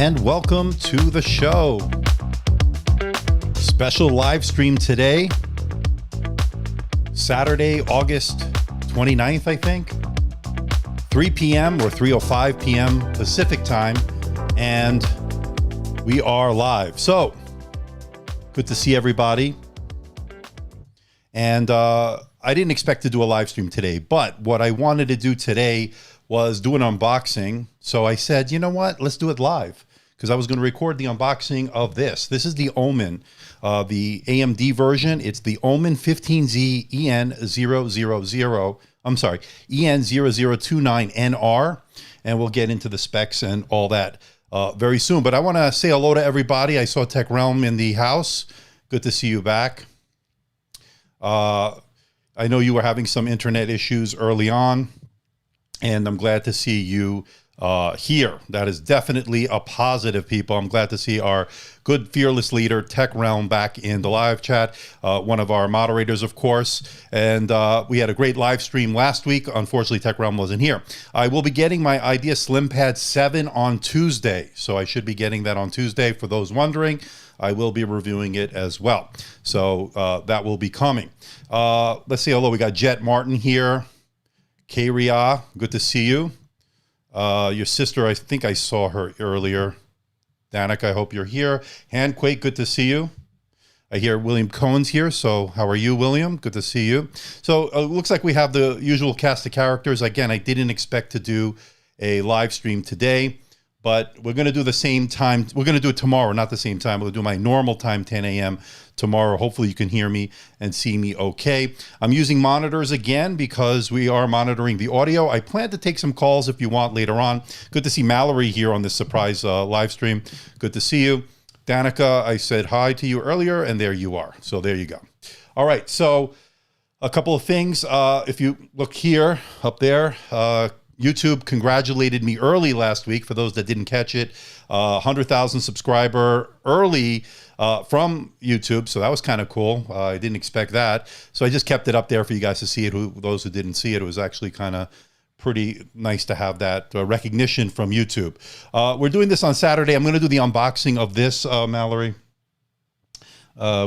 and welcome to the show. Special live stream today, Saturday, August 29th, I think, 3 p.m. or 3:05 p.m. Pacific time, and we are live. So, good to see everybody. And I didn't expect to do a live stream today, but what I wanted to do today was do an unboxing. So I said, you know what, let's do it live, because I was going to record the unboxing of this. This is the Omen, the AMD version. It's the Omen 15Z EN000, I'm sorry, EN0029NR, and we'll get into the specs and all that very soon. But I want to say hello to everybody. I saw Tech Realm in the house. Good to see you back. I know you were having some internet issues early on, and I'm glad to see you here. That is definitely a positive, people. I'm glad to see our good fearless leader, Tech Realm, back in the live chat. One of our moderators, of course. And we had a great live stream last week. Unfortunately, Tech Realm wasn't here. I will be getting my Idea SlimPad 7 on Tuesday. So I should be getting that on Tuesday. For those wondering, I will be reviewing it as well. So that will be coming. Let's say hello. We got Jet Martin here. K-Ria, good to see you. Your sister, I think I saw her earlier. Danica, I hope you're here. Handquake, good to see you. I hear William Cohen's here, so how are you, William? Good to see you. So it looks like we have the usual cast of characters. Again, I didn't expect to do a live stream today, but we're going to do the same time. We're going to do it tomorrow, not the same time. We'll do my normal time, 10 a.m. tomorrow. Hopefully you can hear me and see me okay. I'm using monitors again because we are monitoring the audio. I plan to take some calls if you want later on. Good to see Mallory here on this surprise live stream. Good to see you. Danica, I said hi to you earlier, and there you are. So there you go. All right, so a couple of things. If you look here, up there, YouTube congratulated me early last week, for those that didn't catch it. 100,000 subscriber early from YouTube, so that was kind of cool. I didn't expect that, so I just kept it up there for you guys to see it. Those who didn't see it, it was actually kind of pretty nice to have that recognition from YouTube. We're doing this on Saturday. I'm going to do the unboxing of this, Mallory,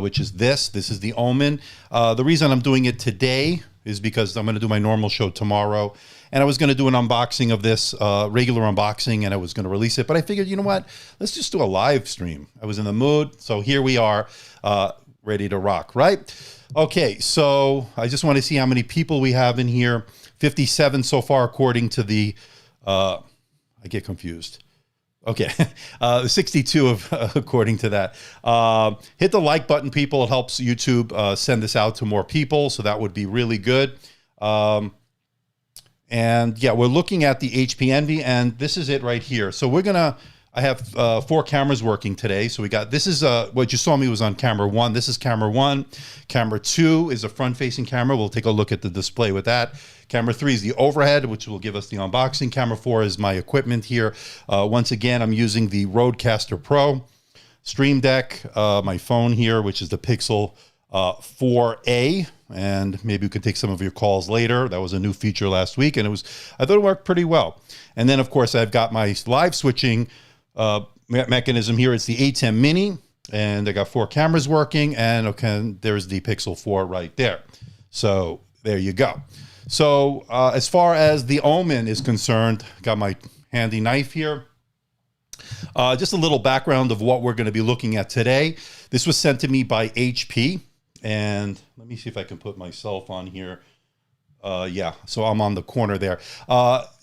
which is this. This is the Omen. The reason I'm doing it today is because I'm going to do my normal show tomorrow. And I was going to do an unboxing of this, regular unboxing, and I was going to release it. But I figured, you know what? Let's just do a live stream. I was in the mood. So here we are, ready to rock, right? Okay, so I just want to see how many people we have in here. 57 so far, according to the, I get confused. Okay, 62 according to that. Hit the like button, people. It helps YouTube send this out to more people. So that would be really good. And yeah, we're looking at the HP Envy, and this is it right here. So we're gonna, I have 4 cameras working today. So we got, this is what you saw me was on camera 1. This is camera 1. Camera 2 is a front-facing camera. We'll take a look at the display with that. Camera 3 is the overhead, which will give us the unboxing. Camera 4 is my equipment here. Once again, I'm using the Rodecaster Pro Stream Deck, my phone here, which is the Pixel 4a, and maybe we could take some of your calls later. That was a new feature last week, and I thought it worked pretty well. And then of course I've got my live switching mechanism here. It's the A10 Mini, and I got 4 cameras working, and okay, there's the Pixel 4 right there. So there you go. So as far as the Omen is concerned, got my handy knife here. Just a little background of what we're going to be looking at today. This was sent to me by HP. And let me see if I can put myself on here. Yeah, so I'm on the corner there.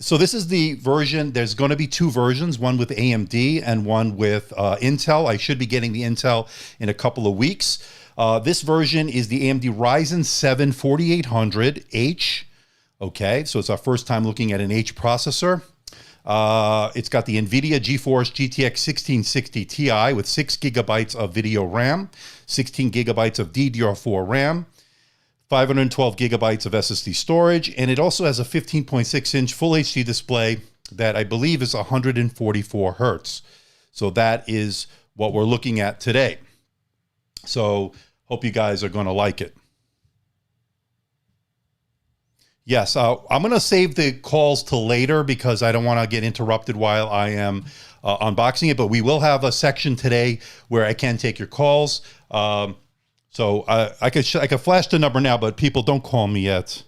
So this is the version. There's going to be 2 versions, one with AMD and one with Intel. I should be getting the Intel in a couple of weeks. This version is the AMD Ryzen 7 4800H. Okay, so it's our first time looking at an H processor. It's got the NVIDIA GeForce GTX 1660 Ti with 6 gigabytes of video RAM, 16 gigabytes of DDR4 RAM, 512 gigabytes of SSD storage, and it also has a 15.6-inch Full HD display that I believe is 144 hertz. So that is what we're looking at today. So hope you guys are going to like it. Yes, I'm going to save the calls till later because I don't want to get interrupted while I am unboxing it, but we will have a section today where I can take your calls. So I could flash the number now, but people, don't call me yet.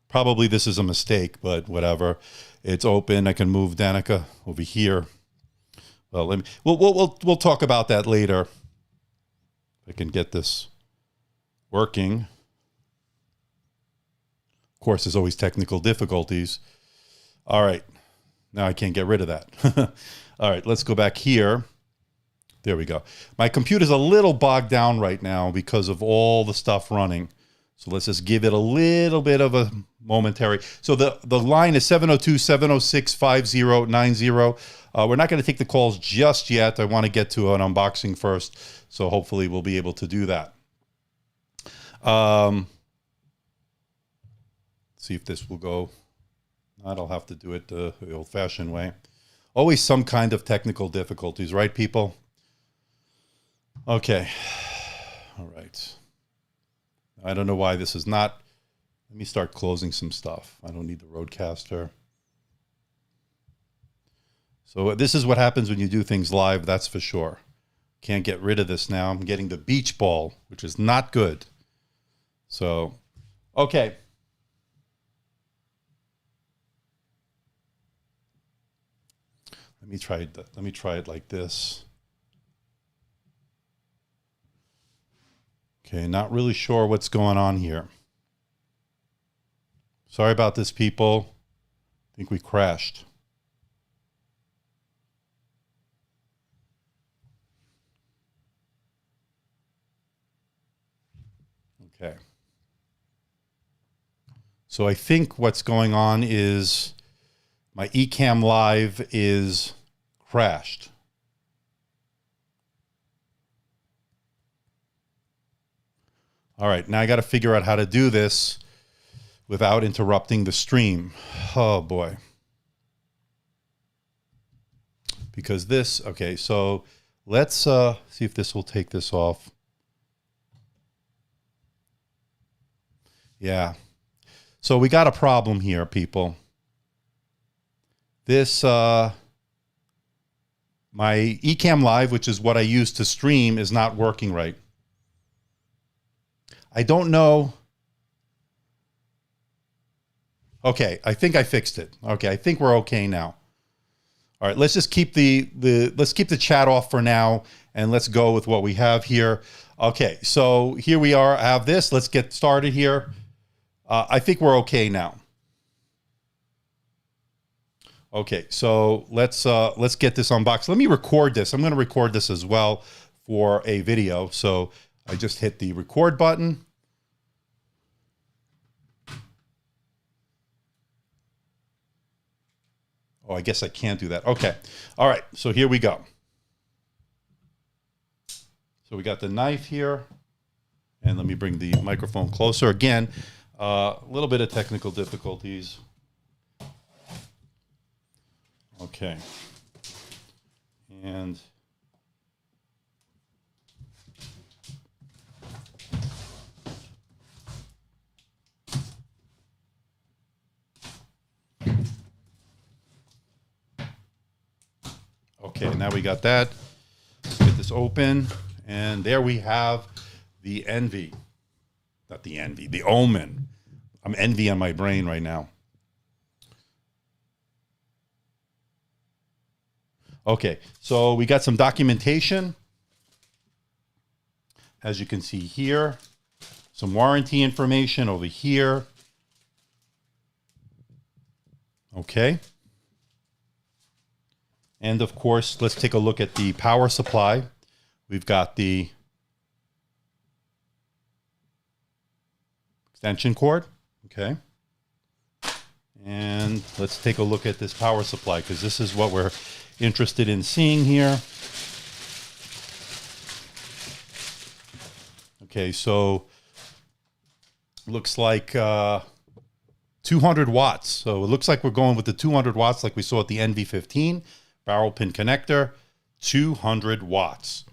Probably this is a mistake, but whatever. It's open. I can move Danica over here. Well, we'll talk about that later. If I can get this working. Of course, there's always technical difficulties. All right. Now I can't get rid of that. All right, let's go back here. There we go. My computer's a little bogged down right now because of all the stuff running. So let's just give it a little bit of a momentary. So the line is 702-706-5090. We're not going to take the calls just yet. I want to get to an unboxing first. So hopefully we'll be able to do that. See if this will go. I'll have to do it the old-fashioned way. Always some kind of technical difficulties, right, people? Okay. All right. I don't know why this is not. Let me start closing some stuff. I don't need the Rodecaster. So this is what happens when you do things live, that's for sure. Can't get rid of this now. I'm getting the beach ball, which is not good. So, okay. Let me try it like this. Okay, not really sure what's going on here. Sorry about this, people. I think we crashed. Okay. So I think what's going on is my Ecamm Live is crashed. All right, now I got to figure out how to do this without interrupting the stream. Oh boy. Because this, okay, so let's see if this will take this off. Yeah. So we got a problem here, people. This, my Ecamm Live, which is what I use to stream, is not working right. I don't know. Okay, I think I fixed it. Okay, I think we're okay now. All right, let's just keep let's keep the chat off for now, and let's go with what we have here. Okay, so here we are. I have this. Let's get started here. I think we're okay now. Okay, so let's get this unboxed. Let me record this. I'm going to record this as well for a video. So I just hit the record button. Oh, I guess I can't do that. Okay. All right. So here we go. So we got the knife here. And let me bring the microphone closer. Again, a little bit of technical difficulties. Okay. And okay, now we got that. Let's get this open. And there we have the Envy. Not the Envy, the Omen. I'm Envy on my brain right now. Okay, so we got some documentation. As you can see here, some warranty information over here. Okay. And of course, let's take a look at the power supply. We've got the extension cord. Okay. And let's take a look at this power supply, because this is what we're interested in seeing here. Okay, so looks like 200 watts. So it looks like we're going with the 200 watts like we saw at the NV15. Barrel pin connector, 200 watts.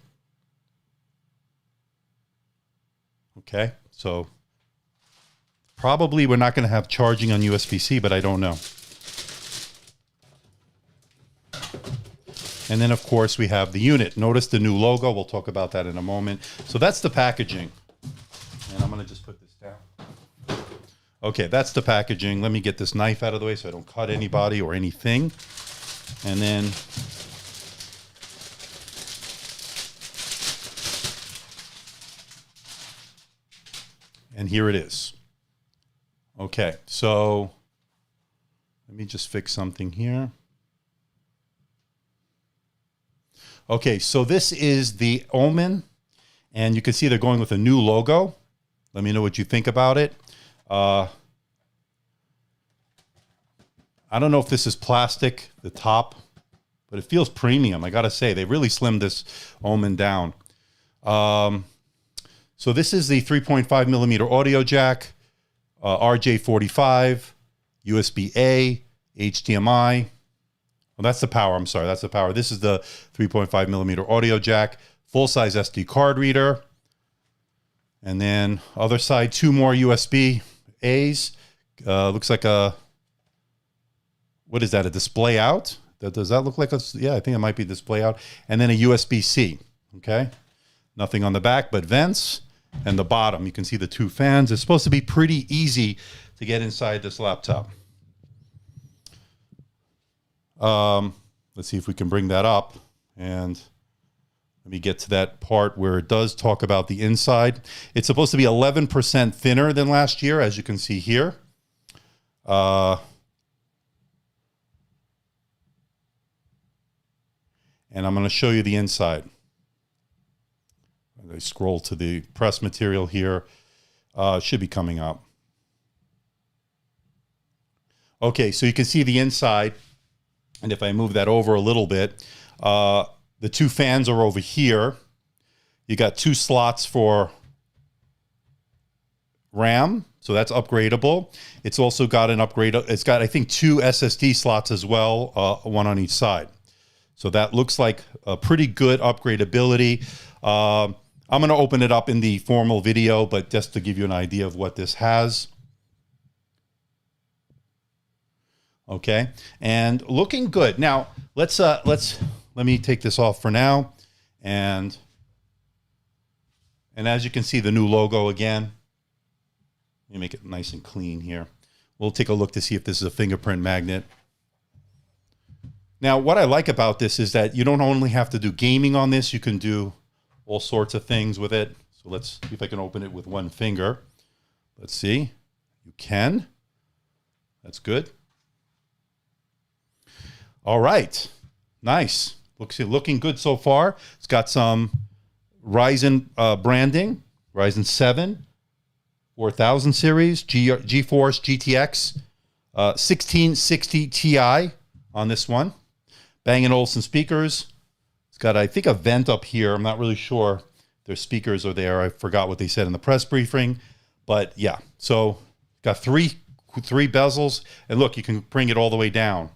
Okay, so probably we're not going to have charging on USB-C, but I don't know. And then, of course, we have the unit. Notice the new logo. We'll talk about that in a moment. So that's the packaging. And I'm going to just put this down. Okay, that's the packaging. Let me get this knife out of the way so I don't cut anybody or anything. And then here it is. Okay, so let me just fix something here. Okay, so this is the Omen, and you can see they're going with a new logo. Let me know what you think about it. I don't know if this is plastic, the top, but it feels premium. I gotta say, they really slimmed this Omen down. So this is the 3.5 millimeter audio jack, RJ45, USB-A, HDMI. Well, that's the power. I'm sorry, that's the power. This is the 3.5 millimeter audio jack, full-size SD card reader. And then other side, 2 more USB-As. Looks like a, what is that, a display out? Does that look like a, yeah, I think it might be display out. And then a USB-C, okay? Nothing on the back but vents. And the bottom, you can see the 2 fans. It's supposed to be pretty easy to get inside this laptop. Let's see if we can bring that up. And let me get to that part where it does talk about the inside. It's supposed to be 11% thinner than last year, as you can see here. And I'm going to show you the inside. I scroll to the press material here. Should be coming up. Okay, so you can see the inside. And if I move that over a little bit, the 2 fans are over here. You got 2 slots for RAM, so that's upgradable. It's also got an upgrade. It's got, I think, 2 SSD slots as well, 1 on each side. So that looks like a pretty good upgradability. I'm going to open it up in the formal video, but just to give you an idea of what this has. Okay, and looking good. Now let me take this off for now, and as you can see, the new logo again. Let me make it nice and clean here. We'll take a look to see if this is a fingerprint magnet. Now, what I like about this is that you don't only have to do gaming on this, you can do all sorts of things with it. So let's see if I can open it with 1 finger. Let's see. You can. That's good. All right. Nice. Looking good so far. It's got some Ryzen branding, Ryzen 7, 4000 series, GeForce GTX, 1660 Ti on this one. Bang & Olufsen speakers. Got, I think, a vent up here. I'm not really sure their speakers are there. I forgot what they said in the press briefing, but yeah. So got three bezels, and look, you can bring it all the way down.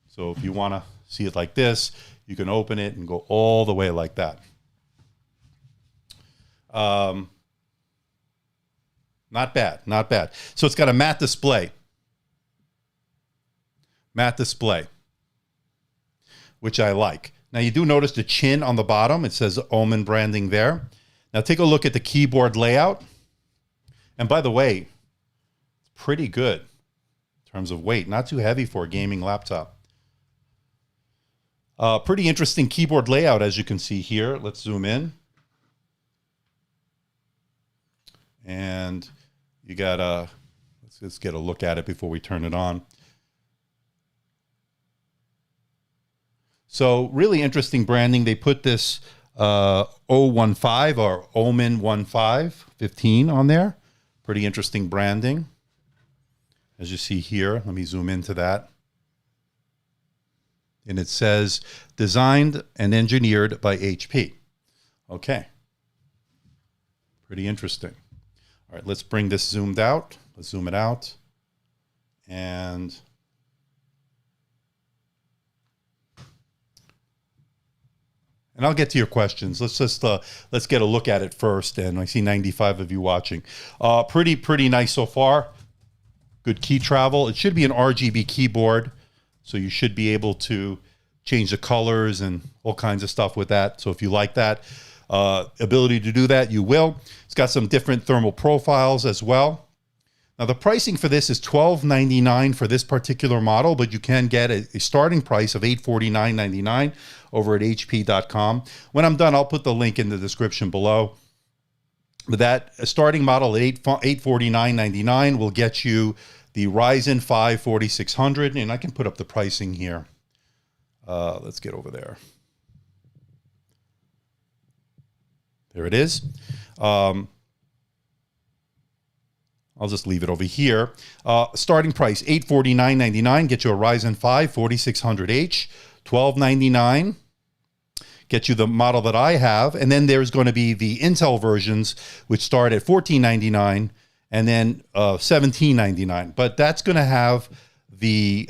So if you want to see it like this, you can open it and go all the way like that. Not bad, not bad. So it's got a matte display. Matte display, which I like. Now, you do notice the chin on the bottom. It says Omen branding there. Now, take a look at the keyboard layout. And by the way, it's pretty good in terms of weight. Not too heavy for a gaming laptop. Pretty interesting keyboard layout, as you can see here. Let's zoom in. And you got let's get a look at it before we turn it on. So really interesting branding. They put this 015 or Omen 15 on there. Pretty interesting branding. As you see here, let me zoom into that. And it says, designed and engineered by HP. Okay. Pretty interesting. All right, let's bring this zoomed out. Let's zoom it out. And I'll get to your questions. Let's get a look at it first. And I see 95 of you watching. Pretty nice so far. Good key travel. It should be an RGB keyboard, so you should be able to change the colors and all kinds of stuff with that. So if you like that ability to do that, you will. It's got some different thermal profiles as well. Now the pricing for this is $12.99 for this particular model, but you can get a starting price of $849.99 over at hp.com. When I'm done, I'll put the link in the description below. But that starting model at $849.99 will get you the Ryzen 5 4600, and I can put up the pricing here. Let's get over there. There it is. I'll just leave it over here. Starting price, $849.99. Get you a Ryzen 5 4600H. $12.99. Get you the model that I have. And then there's going to be the Intel versions, which start at $14.99 and then $17.99. But that's going to have the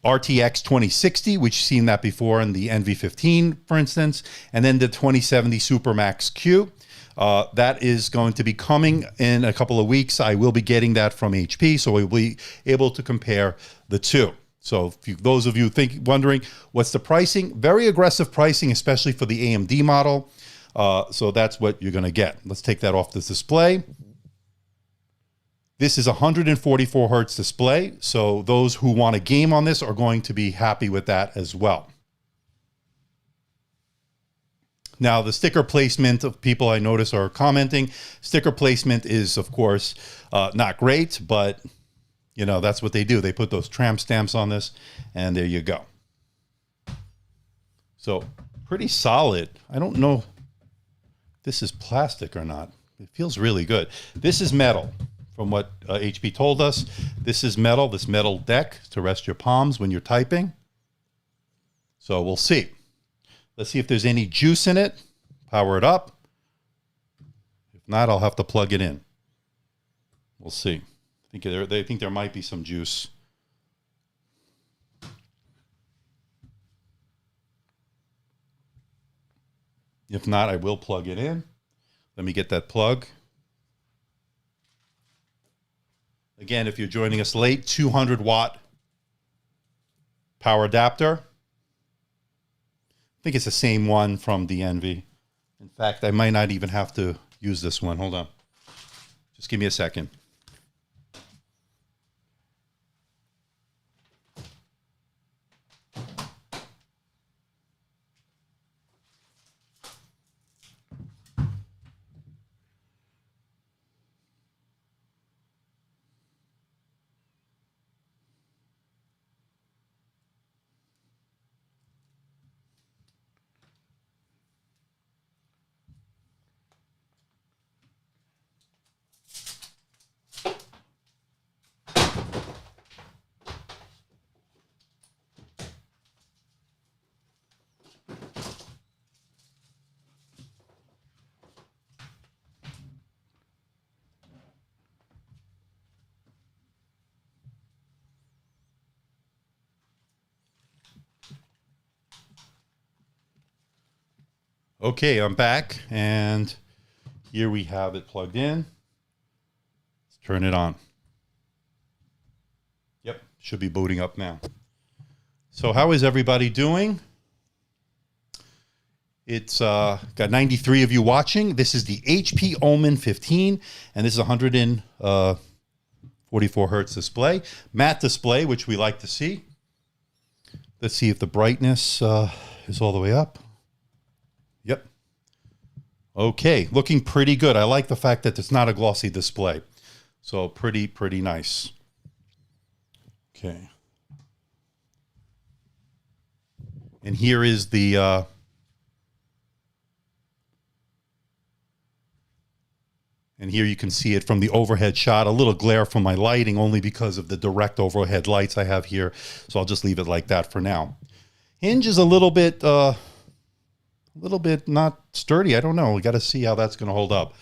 RTX 2060, which you've seen that before in the NV15, for instance, and then the 2070 Supermax Q. That is going to be coming in a couple of weeks. I will be getting that from HP, so we'll be able to compare the two. So those of you wondering what's the pricing, very aggressive pricing, especially for the AMD model. So that's what you're going to get. Let's take that off the display. This is a 144 hertz display, so those who want to game on this are going to be happy with that as well. Now, the sticker placement of people I notice are commenting. Sticker placement is, of course, not great, but, you know, that's what they do. They put those tramp stamps on this, and there you go. So, pretty solid. I don't know if this is plastic or not. It feels really good. This is metal, from what HP told us. This is metal, this metal deck to rest your palms when you're typing. So, we'll see. Let's see if there's any juice in it. Power it up. If not, I'll have to plug it in. We'll see. They think there might be some juice. If not, I will plug it in. Let me get that plug. Again, if you're joining us late, 200 watt power adapter. I think it's the same one from the Envy. In fact, I might not even have to use this one. Hold on. Just give me a second. Okay, I'm back, and here we have it plugged in. Let's turn it on. Yep, should be booting up now. So how is everybody doing? It's got 93 of you watching. This is the HP Omen 15, and this is 144 hertz display. Matte display, which we like to see. Let's see if the brightness is all the way up. Yep. Okay, looking pretty good. I like the fact that it's not a glossy display. So pretty nice. Okay. And here is the and here you can see it from the overhead shot. A little glare from my lighting only because of the direct overhead lights I have here. So I'll just leave it like that for now. Hinge is a little bit not sturdy. I don't know. We got to see how that's going to hold up.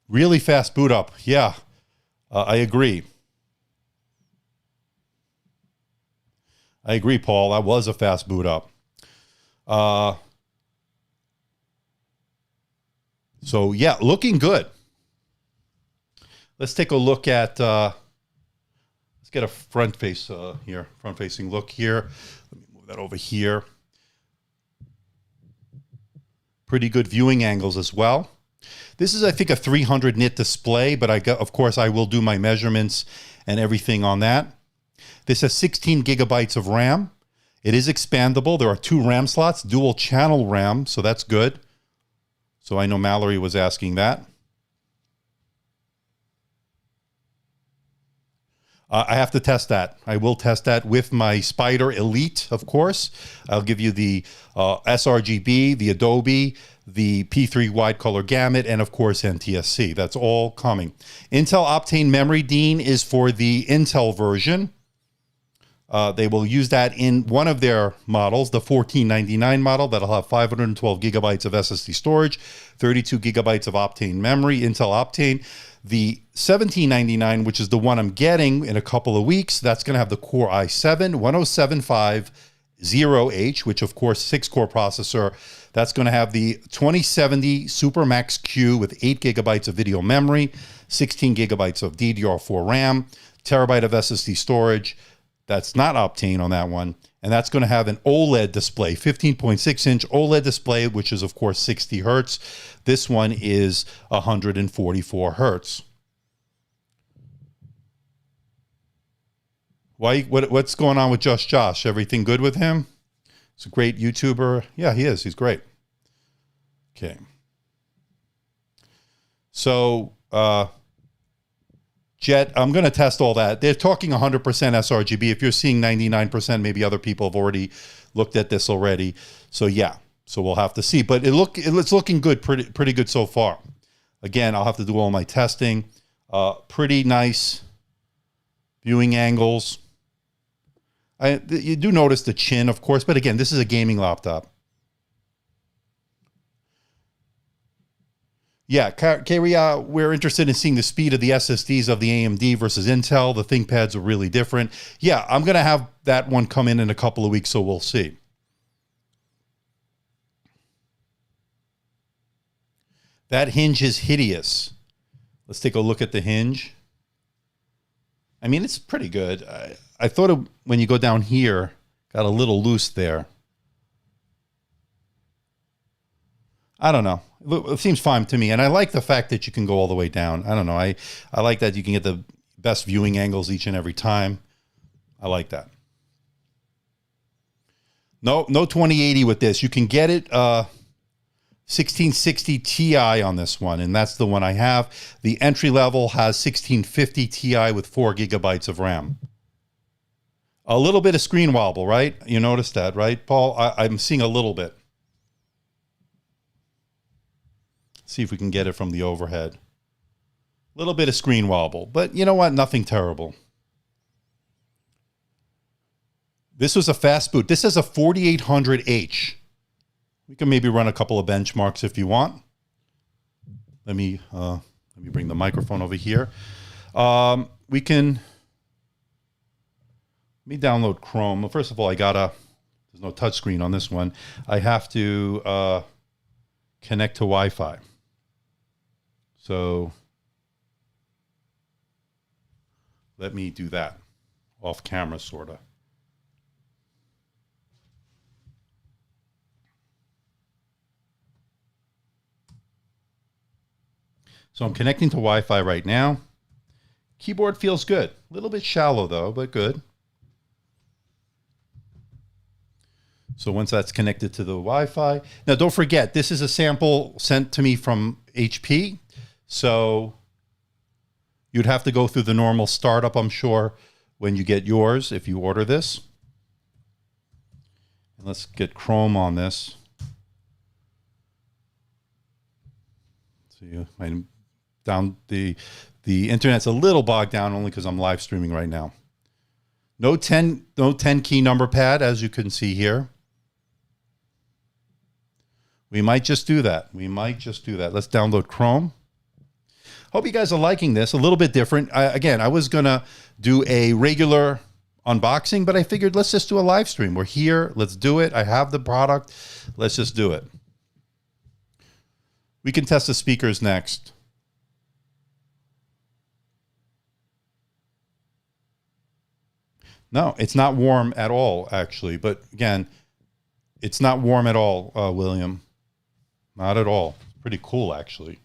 Really fast boot up. Yeah, I agree. I agree, Paul. That was a fast boot up. So yeah, looking good. Let's take a look at let's get a front face here, front facing look here. Let me move that over here. Pretty good viewing angles as well. This is, I think, a 300 nit display, but of course, I will do my measurements and everything on that. This has 16 gigabytes of RAM. It is expandable. There are 2 RAM slots, dual channel RAM, so that's good. So I know Mallory was asking that. I have to test that. I will test that with my Spider Elite, of course. I'll give you the sRGB, the Adobe, the P3 wide color gamut, and of course NTSC. That's all coming. Intel Optane memory, Dean, is for the Intel version. They will use that in one of their models, the 1499 model, that'll have 512 gigabytes of SSD storage, 32 gigabytes of Optane memory, Intel Optane. The 1799, which is the one I'm getting in a couple of weeks, that's going to have the Core i7 10750H, which of course 6-core processor. That's going to have the 2070 Supermax Q with 8 gigabytes of video memory, 16 gigabytes of DDR4 RAM, terabyte of SSD storage. That's not Optane on that one. And that's going to have an OLED display, 15.6-inch OLED display, which is, of course, 60 hertz. This one is 144 hertz. What's going on with Just Josh? Everything good with him? He's a great YouTuber. Yeah, he is. He's great. Okay. So, Jet, I'm going to test all that. They're talking 100% sRGB. If you're seeing 99%, maybe other people have already looked at this already. So yeah, so we'll have to see. But it's looking good, pretty good so far. Again, I'll have to do all my testing. Pretty nice viewing angles. You do notice the chin, of course, but again, this is a gaming laptop. Yeah, Kerry, we're interested in seeing the speed of the SSDs of the AMD versus Intel. The ThinkPads are really different. Yeah, I'm going to have that one come in a couple of weeks, so we'll see. That hinge is hideous. Let's take a look at the hinge. I mean, it's pretty good. I thought when you go down here, got a little loose there. I don't know. It seems fine to me. And I like the fact that you can go all the way down. I don't know. I like that you can get the best viewing angles each and every time. I like that. No 2080 with this. You can get it 1660 Ti on this one, and that's the one I have. The entry level has 1650 Ti with 4 gigabytes of RAM. A little bit of screen wobble, right? You noticed that, right, Paul? I'm seeing a little bit. See if we can get it from the overhead. A little bit of screen wobble, but you know what? Nothing terrible. This was a fast boot. This is a 4800H. We can maybe run a couple of benchmarks if you want. Let me bring the microphone over here. Let me download Chrome. Well, first of all, there's no touchscreen on this one. I have to connect to Wi-Fi. So let me do that off camera, sort of. So I'm connecting to Wi-Fi right now. Keyboard feels good. A little bit shallow though, but good. So once that's connected to the Wi-Fi. Now don't forget, this is a sample sent to me from HP. So you'd have to go through the normal startup, I'm sure, when you get yours, if you order this. And let's get Chrome on this. See, the internet's a little bogged down only because I'm live streaming right now. No 10 key number pad, as you can see here. We might just do that. Let's download Chrome. Hope you guys are liking this. A little bit different. Again, I was going to do a regular unboxing, but I figured let's just do a live stream. We're here. Let's do it. I have the product. Let's just do it. We can test the speakers next. No, it's not warm at all, actually. But again, it's not warm at all, William. Not at all. Pretty cool, actually.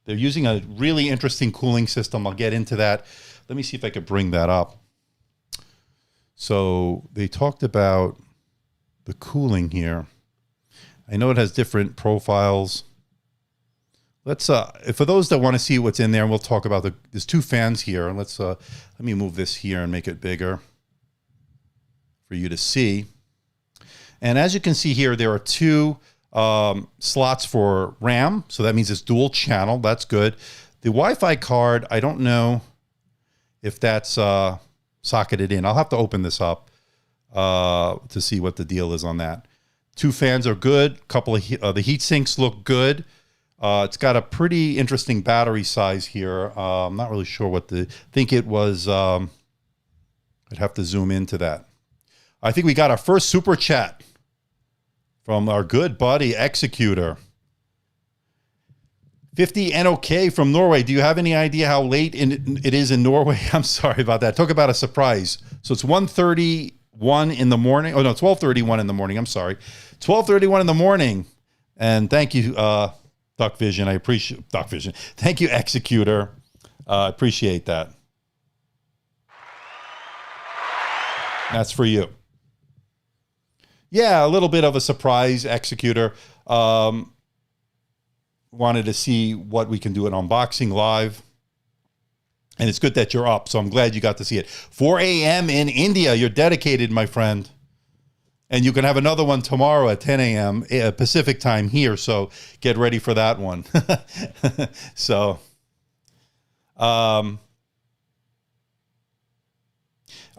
They're using a really interesting cooling system. I'll get into that. Let me see if I could bring that up. So they talked about the cooling here. I know it has different profiles. Let's for those that want to see what's in there, and we'll talk about there's two fans here. Let's let me move this here and make it bigger for you to see. And as you can see here, there are two slots for RAM, so that means it's dual channel. That's good. The Wi-Fi card, I don't know if that's socketed in. I'll have to open this up to see what the deal is on that. Two fans are good. Couple of the heat sinks look good. It's got a pretty interesting battery size here. I'm not really sure what I think it was. I'd have to zoom into that. I think we got our first super chat from our good buddy Executor. 50 NOK from Norway. Do you have any idea how late it is in Norway? I'm sorry about that. Talk about a surprise. So it's 1:31 in the morning. Oh no, 12:31 in the morning. I'm sorry. 12:31 in the morning. And thank you, Duck Vision. I appreciate Duck Vision. Thank you, Executor. I appreciate that. That's for you. Yeah, a little bit of a surprise, Executor. Wanted to see what we can do an unboxing live. And it's good that you're up, so I'm glad you got to see it. 4 a.m. in India. You're dedicated, my friend. And you can have another one tomorrow at 10 a.m. Pacific time here, so get ready for that one. So, I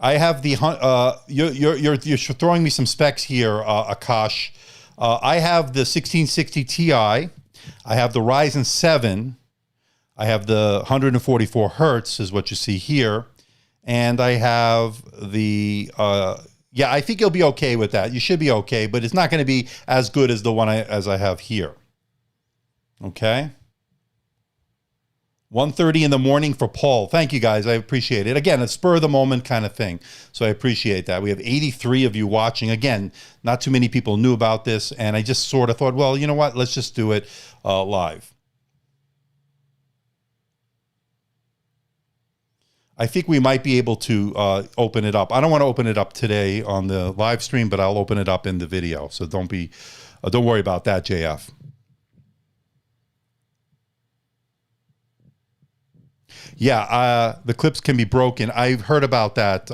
have the you're throwing me some specs here, Akash. I have the 1660 Ti. I have the Ryzen 7. I have the 144 hertz is what you see here, and I have the yeah. I think you'll be okay with that. You should be okay, but it's not going to be as good as the one as I have here. Okay. 1:30 in the morning for Paul. Thank you, guys. I appreciate it. Again, a spur of the moment kind of thing. So I appreciate that. We have 83 of you watching. Again, not too many people knew about this. And I just sort of thought, well, you know what? Let's just do it live. I think we might be able to open it up. I don't want to open it up today on the live stream, but I'll open it up in the video. So don't worry about that, JF. Yeah, the clips can be broken. I've heard about that.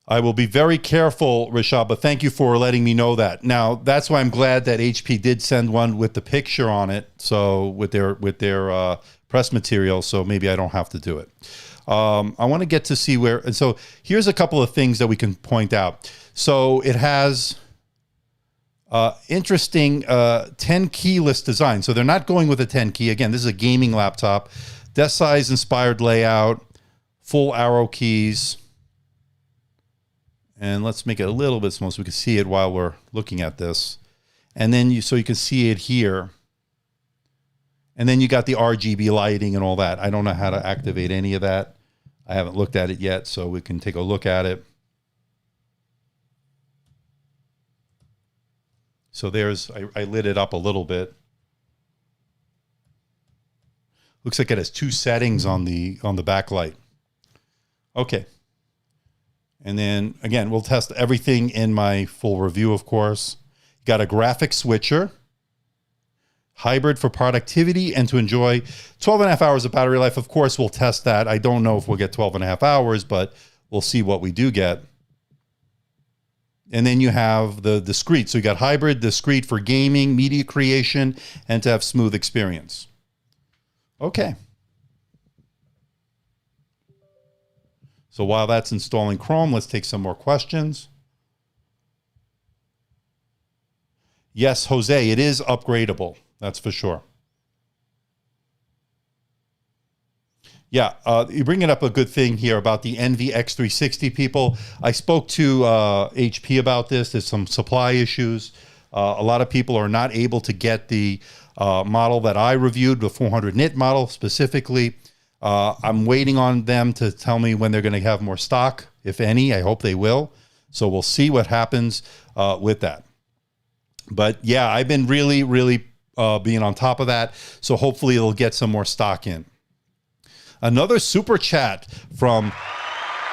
I will be very careful, Rishab, but thank you for letting me know that. Now, that's why I'm glad that HP did send one with the picture on it, so with their press material, so maybe I don't have to do it. I want to get to see where, and so here's a couple of things that we can point out. So it has interesting 10 key list design. So they're not going with a 10 key. Again, this is a gaming laptop. Desk size inspired layout, full arrow keys. And let's make it a little bit small so we can see it while we're looking at this. And then so you can see it here. And then you got the RGB lighting and all that. I don't know how to activate any of that. I haven't looked at it yet, so we can take a look at it. So there's, I lit it up a little bit. Looks like it has two settings on the backlight. Okay. And then again, we'll test everything in my full review, of course. Got a graphic switcher, hybrid for productivity and to enjoy 12.5 hours of battery life. Of course, we'll test that. I don't know if we'll get 12.5 hours, but we'll see what we do get. And then you have the discrete. So you got hybrid, discrete for gaming, media creation, and to have smooth experience. Okay. So while that's installing Chrome, let's take some more questions. Yes, Jose, it is upgradable. That's for sure. Yeah, you bring it up a good thing here about the NVX360 people. I spoke to HP about this. There's some supply issues. A lot of people are not able to get the model that I reviewed, the 400 nit model specifically. I'm waiting on them to tell me when they're going to have more stock, if any. I hope they will. So we'll see what happens with that. But yeah, I've been really, really being on top of that. So hopefully it'll get some more stock in. Another super chat from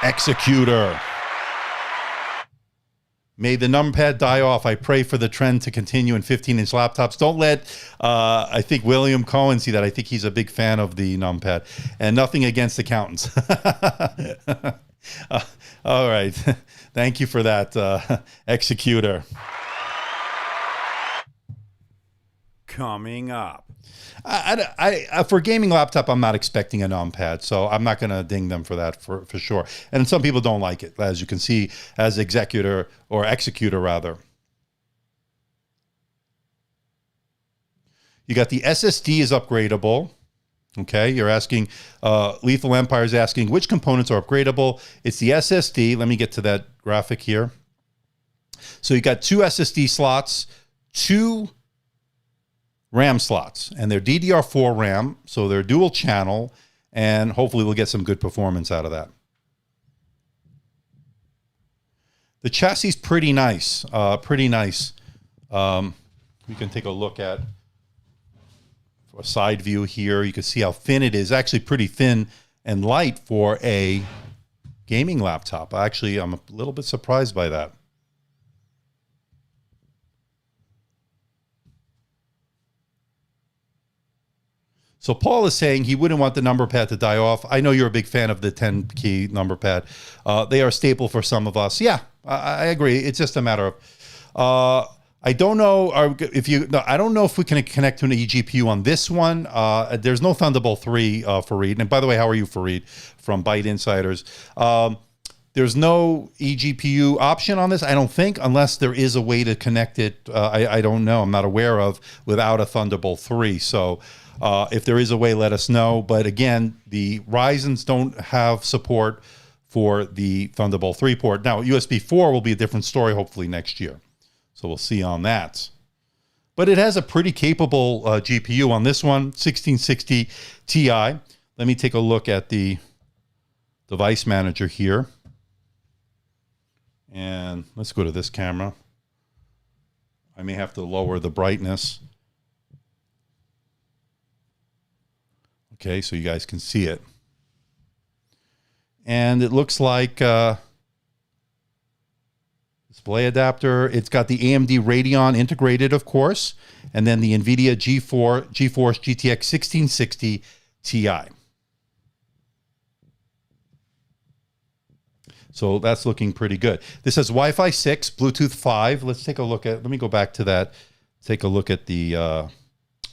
Executor. May the numpad die off. I pray for the trend to continue in 15-inch laptops. Don't let, I think, William Cohen see that. I think he's a big fan of the numpad. And nothing against accountants. All right. Thank you for that, Executor. Coming up. For a gaming laptop, I'm not expecting a numpad, so I'm not going to ding them for that for sure. And some people don't like it, as you can see, as Executor rather. You got the SSD is upgradable. Okay, you're asking, Lethal Empire is asking which components are upgradable. It's the SSD. Let me get to that graphic here. So you got 2 SSD slots, 2 RAM slots, and they're DDR4 RAM, so they're dual channel, and hopefully we'll get some good performance out of that. The chassis is pretty nice, We can take a look at a side view here. You can see how thin it is. Actually pretty thin and light for a gaming laptop. Actually, I'm a little bit surprised by that. So Paul is saying he wouldn't want the number pad to die off. I know you're a big fan of the 10-key number pad. They are a staple for some of us. Yeah, I agree. It's just a matter of. I don't know I don't know if we can connect to an eGPU on this one. There's no Thunderbolt 3 Fareed. And by the way, how are you, Fareed, from Byte Insiders? There's no eGPU option on this, I don't think, unless there is a way to connect it. I don't know. I'm not aware of without a Thunderbolt 3. So. If there is a way, let us know. But again, the Ryzens don't have support for the Thunderbolt 3 port. Now, USB 4 will be a different story, hopefully next year. So we'll see on that. But it has a pretty capable GPU on this one, 1660 Ti. Let me take a look at the device manager here. And let's go to this camera. I may have to lower the brightness. Okay, so you guys can see it. And it looks like display adapter. It's got the AMD Radeon integrated, of course, and then the NVIDIA GeForce GTX 1660 Ti. So that's looking pretty good. This has Wi-Fi 6, Bluetooth 5. Let's take a look at, let me go back to that. Take a look at the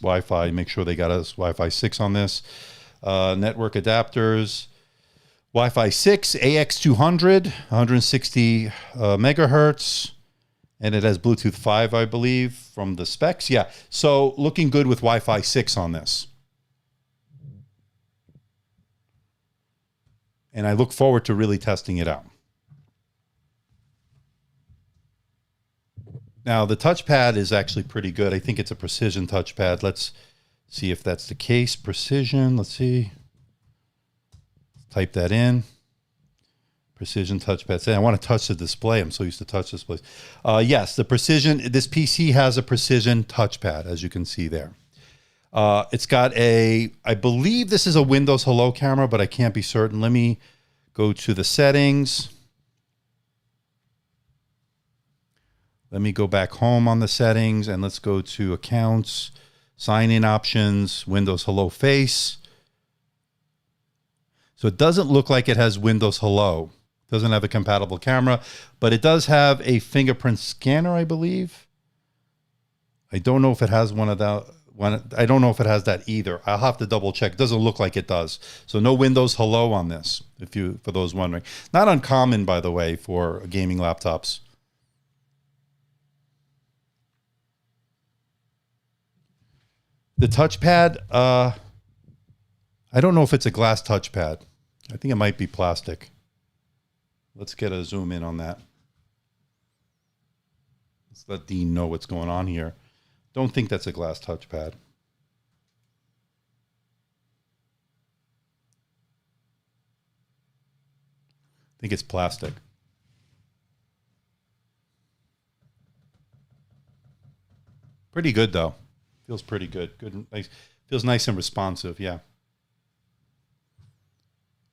Wi-Fi, make sure they got us Wi-Fi 6 on this. Network adapters, Wi-Fi 6, AX200, 160 megahertz, and it has Bluetooth 5, I believe, from the specs. Yeah, so looking good with Wi-Fi 6 on this. And I look forward to really testing it out. Now, the touchpad is actually pretty good. I think it's a precision touchpad. Let's see if that's the case. Precision, let's see. Type that in. Precision touchpad. Say, I want to touch the display. I'm so used to touch displays. Yes, the precision, this PC has a precision touchpad, as you can see there. It's got a, I believe this is a Windows Hello camera, but I can't be certain. Let me go to the settings. Let me go back home on the settings and let's go to accounts, sign-in options, Windows Hello Face. So it doesn't look like it has Windows Hello. It doesn't have a compatible camera, but it does have a fingerprint scanner, I believe. I don't know if it has one of that. I don't know if it has that either. I'll have to double check. It doesn't look like it does. So no Windows Hello on this, for those wondering. Not uncommon, by the way, for gaming laptops. The touchpad, I don't know if it's a glass touchpad. I think it might be plastic. Let's get a zoom in on that. Let's let Dean know what's going on here. Don't think that's a glass touchpad. think it's plastic. Pretty good though. Feels pretty good. Good and nice. Feels nice and responsive, yeah.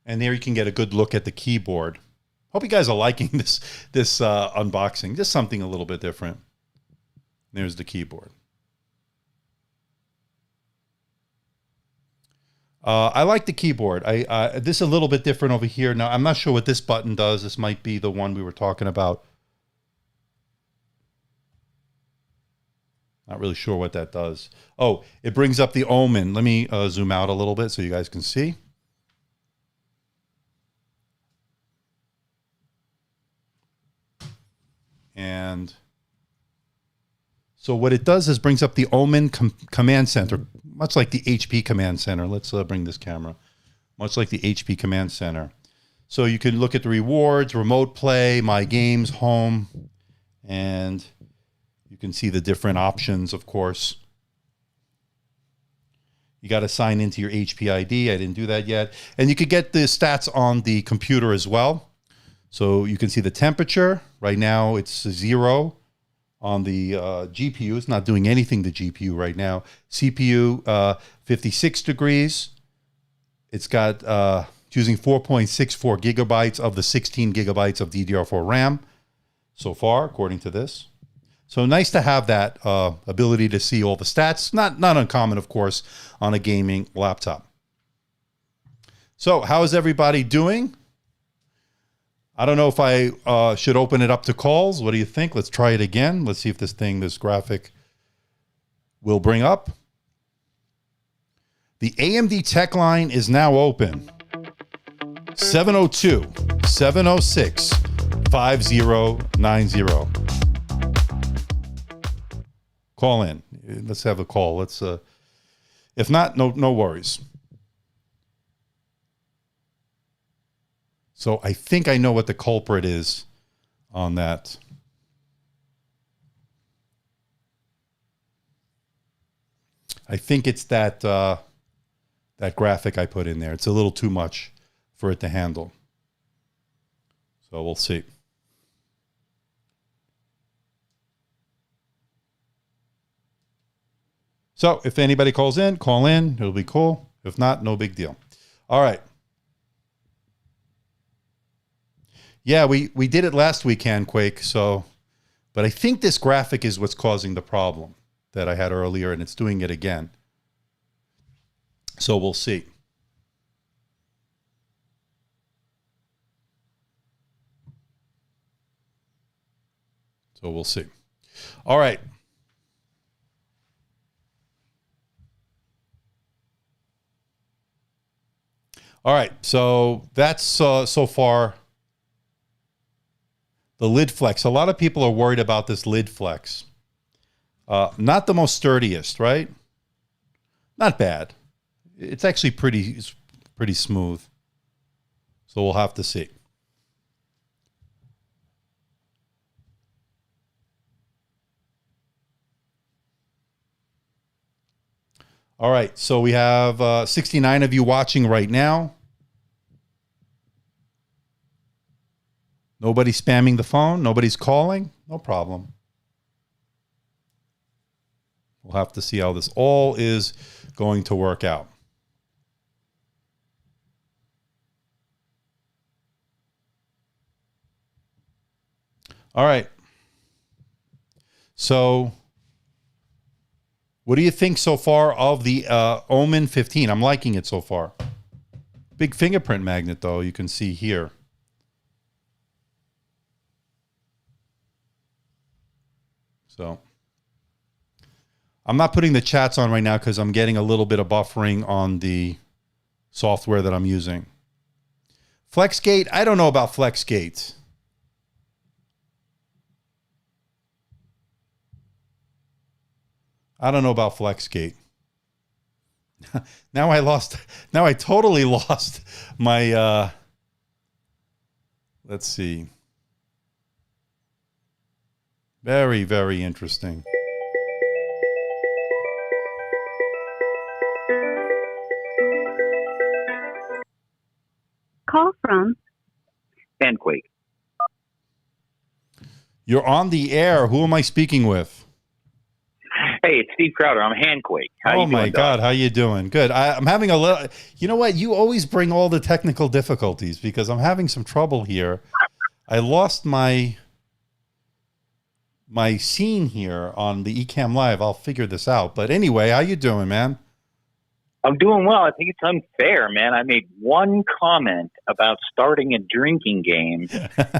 And there you can get a good look at the keyboard. Hope you guys are liking this unboxing. Just something a little bit different. There's the keyboard. I like the keyboard. This is a little bit different over here. Now, I'm not sure what this button does. This might be the one we were talking about. Not really sure what that does. Oh, it brings up the Omen. Let me zoom out a little bit so you guys can see. And so what it does is brings up the Omen command center, much like the HP command center. Let's bring this camera. Much like the HP command center. So you can look at the rewards, remote play, my games, home, and you can see the different options, of course. You got to sign into your HP ID. I didn't do that yet. And you could get the stats on the computer as well. So you can see the temperature. Right now it's 0 on the GPU. It's not doing anything to GPU right now. CPU, 56 degrees. It's got using 4.64 gigabytes of the 16 gigabytes of DDR4 RAM so far, according to this. So nice to have that ability to see all the stats. Not uncommon, of course, on a gaming laptop. So how is everybody doing? I don't know if I should open it up to calls. What do you think? Let's try it again. Let's see if this graphic will bring up. The AMD TechLine is now open. 702-706-5090. Call in. Let's have a call. Let's if not, no worries. So I think I know what the culprit is on that. I think it's that that graphic I put in there. It's a little too much for it to handle. So we'll see. So if anybody calls in, call in. It'll be cool. If not, no big deal. All right. Yeah, we did it last week, Handquake. So, but I think this graphic is what's causing the problem that I had earlier, and it's doing it again. So we'll see. So we'll see. All right. All right. So that's so far the lid flex. A lot of people are worried about this lid flex. Not the most sturdiest, right? Not bad. It's actually pretty smooth. So we'll have to see. All right, so we have 69 of you watching right now. Nobody's spamming the phone. Nobody's calling. No problem. We'll have to see how this all is going to work out. All right. So what do you think so far of the Omen 15? I'm liking it so far. Big fingerprint magnet, though, you can see here. So I'm not putting the chats on right now because I'm getting a little bit of buffering on the software that I'm using. FlexGate, I don't know about FlexGate. I don't know about FlexGate. Now I totally lost my, let's see. Very, very interesting. Call from Handquake. You're on the air. Who am I speaking with? Hey, it's Steve Crowder. I'm Handquake. How you doing, my God, Doug? how you doing? Good. I'm having a little. You know what? You always bring all the technical difficulties because I'm having some trouble here. I lost my scene here on the Ecamm Live. I'll figure this out. But anyway, how you doing, man? I'm doing well. I think it's unfair, man. I made one comment about starting a drinking game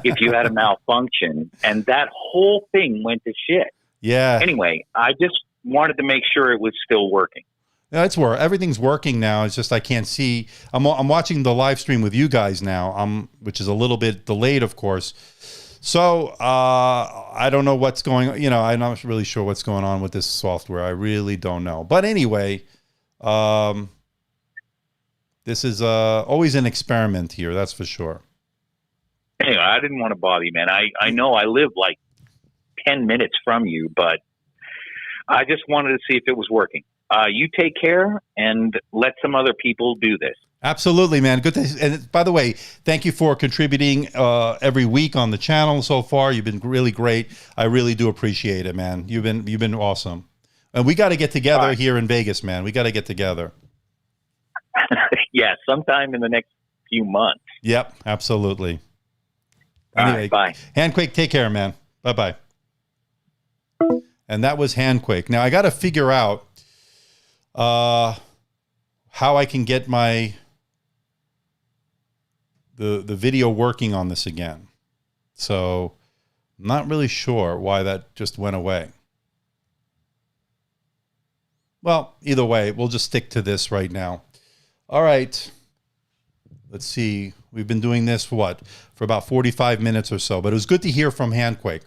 if you had a malfunction, and that whole thing went to shit. Yeah. Anyway, I just wanted to make sure it was still working. Yeah, it's everything's working now. It's just I can't see. I'm watching the live stream with you guys now, which is a little bit delayed, of course. So I don't know what's going on. You know, I'm not really sure what's going on with this software. I really don't know. But anyway, this is always an experiment here. That's for sure. Anyway, I didn't want to bother you, man. I know I live like 10 minutes from you, but I just wanted to see if it was working. You take care and let some other people do this. Absolutely, man. Good. And by the way, thank you for contributing every week on the channel so far. You've been really great. I really do appreciate it, man. You've been awesome. And we got to get together here in Vegas, man. We got to get together. Yeah, sometime in the next few months. Yep, absolutely. Anyway, bye. Handquake, take care, man. Bye-bye. And that was Handquake. Now, I got to figure out how I can get the video working on this again. So I'm not really sure why that just went away. Well, either way, we'll just stick to this right now. All right. Let's see. We've been doing this for about 45 minutes or so, but it was good to hear from Handquake.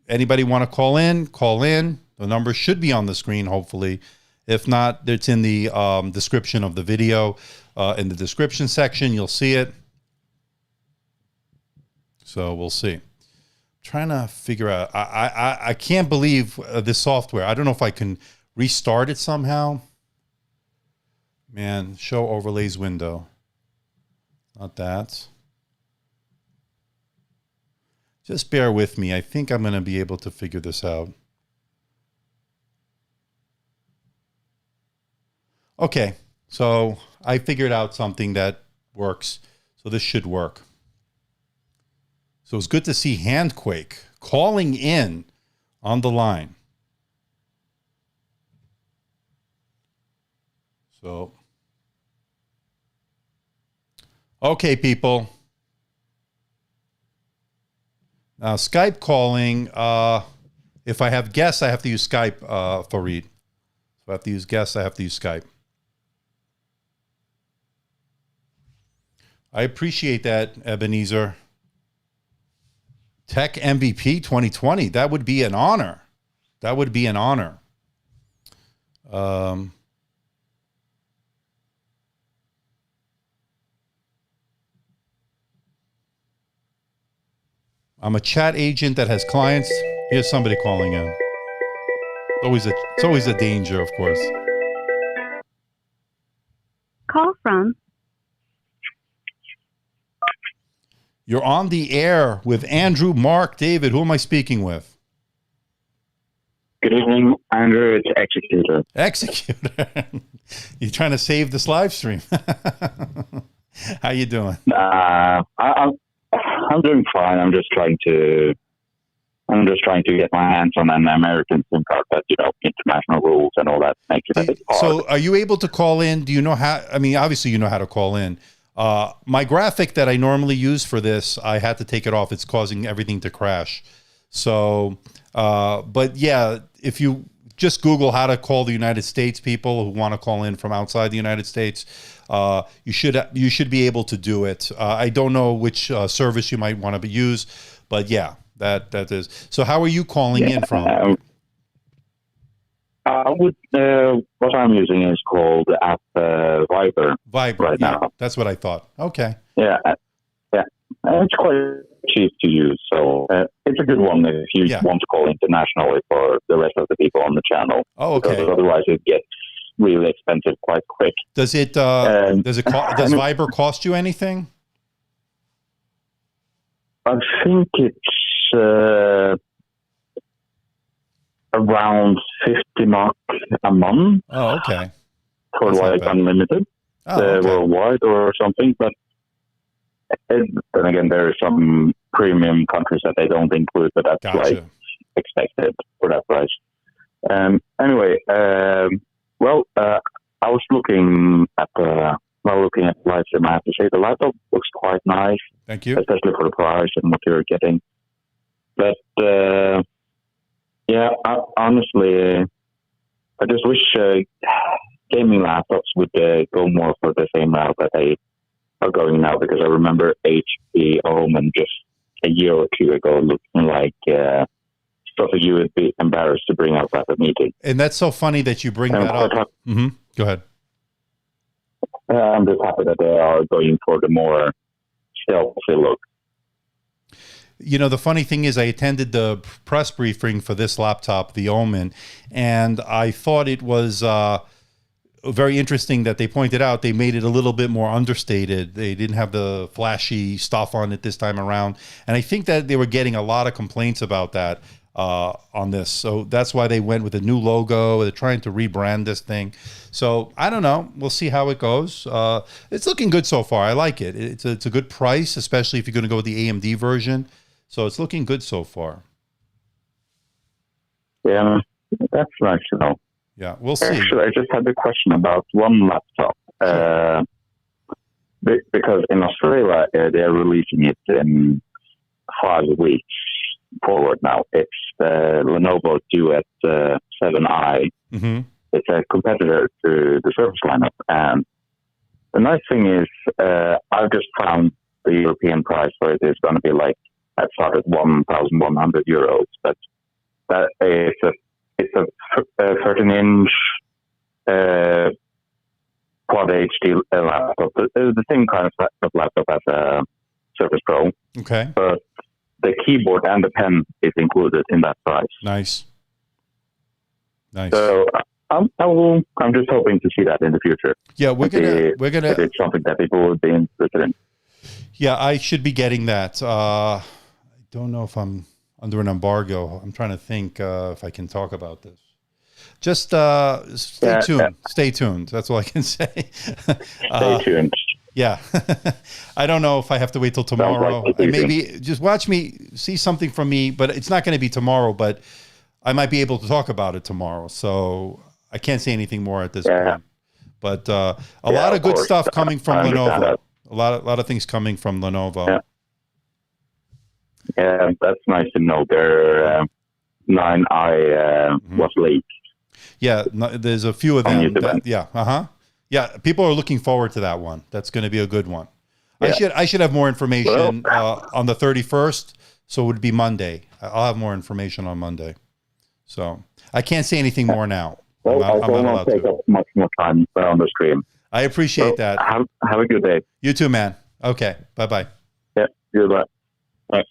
Anybody want to call in? Call in. The number should be on the screen, hopefully. If not, it's in the description of the video. In the description section, you'll see it. So we'll see. Trying to figure out. I can't believe this software. I don't know if I can restart it somehow. Man, show overlays window. Not that. Just bear with me. I think I'm going to be able to figure this out. Okay, so I figured out something that works. So this should work. So it's good to see Handquake calling in on the line. So, okay, people. Now, Skype calling, if I have guests, I have to use Skype, Fareed. So I have to use guests, I have to use Skype. I appreciate that, Ebenezer. Tech MVP 2020. That would be an honor. That would be an honor. I'm a chat agent that has clients. Here's somebody calling in. It's always a danger, of course. Call from. You're on the air with Andrew, Mark, David. Who am I speaking with? Good evening, Andrew. It's Executor. Executor. You're trying to save this live stream. How you doing? I'm doing fine. I'm just trying to get my hands on an American SIM card, but international rules and all that makes it a bit hard. So, are you able to call in? Do you know how? I mean, obviously, you know how to call in. My graphic that I normally use for this, I had to take it off. It's causing everything to crash. So, but yeah, if you just Google how to call the United States, people who want to call in from outside the United States, you should be able to do it. I don't know which service you might want to use, but yeah, that is. So, how are you calling in from? What I'm using is called the app Viber. Viber, right now. That's what I thought. Okay. Yeah. It's quite cheap to use, so it's a good one if you want to call internationally for the rest of the people on the channel. Oh, okay. Because otherwise, it gets really expensive quite quick. Does Viber cost you anything? I think it's around 50 mark a month. Oh, okay. For That's not like bad. unlimited worldwide or something. But then again, there are some premium countries that they don't include, but that's Gotcha. like expected for that price. Anyway, I was looking at the live stream. I have to say the laptop looks quite nice, Thank you. especially for the price and what you're getting. But honestly, I just wish gaming laptops would go more for the same route that they are going now, because I remember HP Omen just a year or two ago looking like stuff that you would be embarrassed to bring up at a meeting. And that's so funny that you bring that up. Go ahead. I'm just happy that they are going for the more stealthy look. You know, the funny thing is I attended the press briefing for this laptop, the Omen, and I thought it was very interesting that they pointed out they made it a little bit more understated. They didn't have the flashy stuff on it this time around. And I think that they were getting a lot of complaints about that on this. So that's why they went with a new logo. They're trying to rebrand this thing. So I don't know. We'll see how it goes. It's looking good so far. I like it. It's a good price, especially if you're going to go with the AMD version. So it's looking good so far. Yeah, that's nice to know. Yeah, we'll see. Actually, I just had a question about one laptop. Because in Australia, they're releasing it in 5 weeks forward now. It's the Lenovo Duet 7i. Mm-hmm. It's a competitor to the Surface lineup. And the nice thing is, I've just found the European price for it is going to be like, I started 1,100 euros, but that it's a 13-inch Quad HD laptop. The same kind of laptop as a Surface Pro. Okay. But the keyboard and the pen is included in that price. Nice. So I'm just hoping to see that in the future. Yeah, we're gonna. If it's something that people would be interested in. Yeah, I should be getting that. I don't know if I'm under an embargo. I'm trying to think if I can talk about this. Just stay tuned. Yeah. Stay tuned. That's all I can say. Stay tuned. Yeah. I don't know if I have to wait till tomorrow. Like Maybe just watch me, see something from me, but it's not going to be tomorrow, but I might be able to talk about it tomorrow. So I can't say anything more at this point. But a lot of good stuff coming from Lenovo. A lot of things coming from Lenovo. Yeah, that's nice to know. Their 9i was leaked. Yeah, there's a few of them. Yeah, people are looking forward to that one. That's going to be a good one. Yeah. I should have more information on the 31st, so it would be Monday. I'll have more information on Monday. So I can't say anything more now. Well, I will not take up much more time on the stream. I appreciate that. Have a good day. You too, man. Okay, bye-bye. Yeah, goodbye. Bye.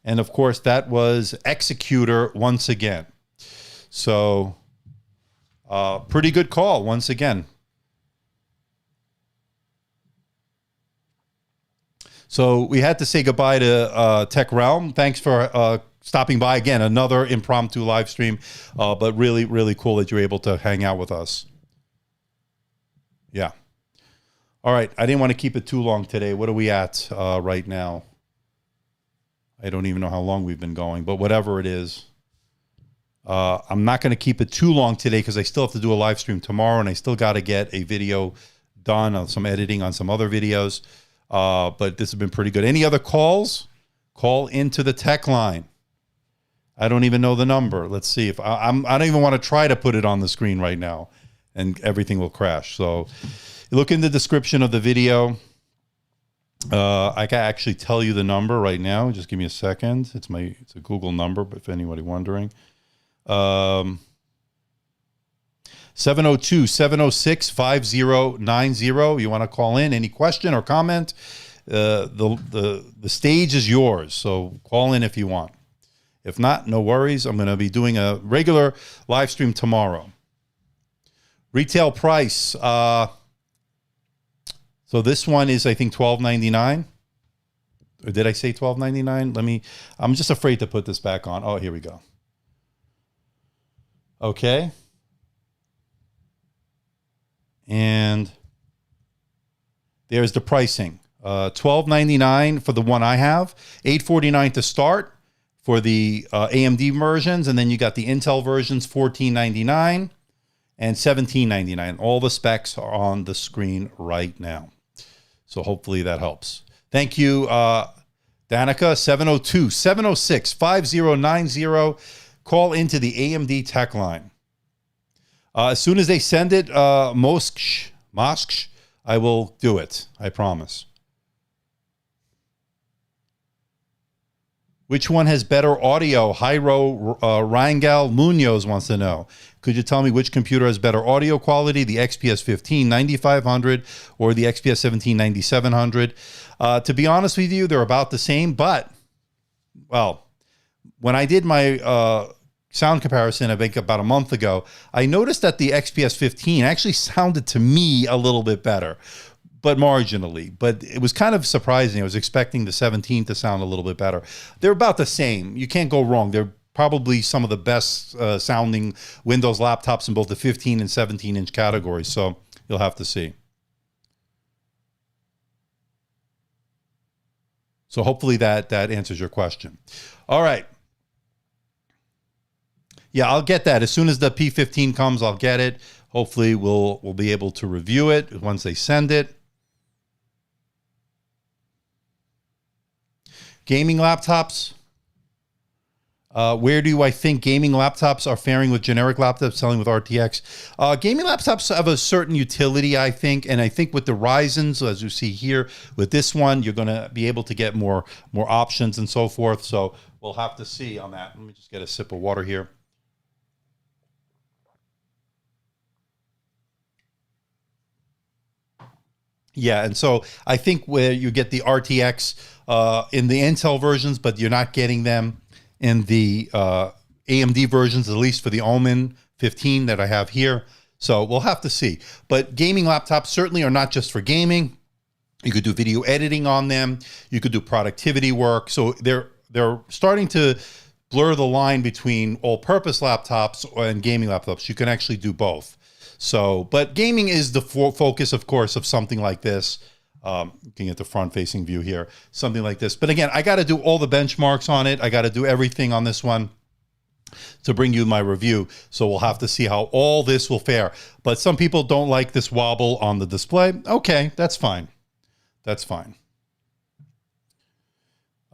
And of course, that was Executor once again. So, pretty good call once again. So we had to say goodbye to Tech Realm. Thanks for stopping by again. Another impromptu live stream, but really, really cool that you're able to hang out with us. Yeah. All right. I didn't want to keep it too long today. What are we at right now? I don't even know how long we've been going, but whatever it is. I'm not going to keep it too long today because I still have to do a live stream tomorrow, and I still got to get a video done on some editing on some other videos. But this has been pretty good. Any other calls? Call into the tech line. I don't even know the number. Let's see if I don't even want to try to put it on the screen right now, and everything will crash. So look in the description of the video. I can actually tell you the number right now. Just give me a second. It's a Google number, but if anybody wondering. 702-706-5090. You want to call in any question or comment? The stage is yours. So call in if you want. If not, no worries. I'm going to be doing a regular live stream tomorrow. Retail price. So this one is, I think, $12.99. Or did I say $12.99? I'm just afraid to put this back on. Oh, here we go. Okay. And there's the pricing. $12.99 for the one I have, $8.49 to start for the AMD versions, and then you got the Intel versions, $14.99 and $17.99. All the specs are on the screen right now. So hopefully that helps. Thank you, Danica, 702-706-5090. Call into the AMD TechLine. As soon as they send it, Mosksh, I will do it. I promise. Which one has better audio? Jairo Rangel Munoz wants to know. Could you tell me which computer has better audio quality, the XPS 15 9500 or the XPS 17 9700? To be honest with you, they're about the same, but, well, when I did my sound comparison, I think about a month ago, I noticed that the XPS 15 actually sounded to me a little bit better, but marginally. But it was kind of surprising. I was expecting the 17 to sound a little bit better. They're about the same. You can't go wrong. They're probably some of the best sounding Windows laptops in both the 15 and 17-inch categories. So you'll have to see. So hopefully that answers your question. All right. Yeah, I'll get that. As soon as the P15 comes, I'll get it. Hopefully we'll be able to review it once they send it. Gaming laptops. Where do I think gaming laptops are faring with generic laptops selling with RTX? Gaming laptops have a certain utility, I think, and I think with the Ryzen, so as you see here, with this one, you're going to be able to get more options and so forth. So we'll have to see on that. Let me just get a sip of water here. Yeah, and so I think where you get the RTX in the Intel versions, but you're not getting them in the AMD versions, at least for the Omen 15 that I have here. So we'll have to see. But gaming laptops certainly are not just for gaming. You could do video editing on them. You could do productivity work. So they're starting to blur the line between all-purpose laptops and gaming laptops. You can actually do both. So, but gaming is the focus, of course, of something like this. Looking at the front-facing view here, something like this. But again, I got to do all the benchmarks on it. I got to do everything on this one to bring you my review. So we'll have to see how all this will fare. But some people don't like this wobble on the display. Okay, that's fine. That's fine.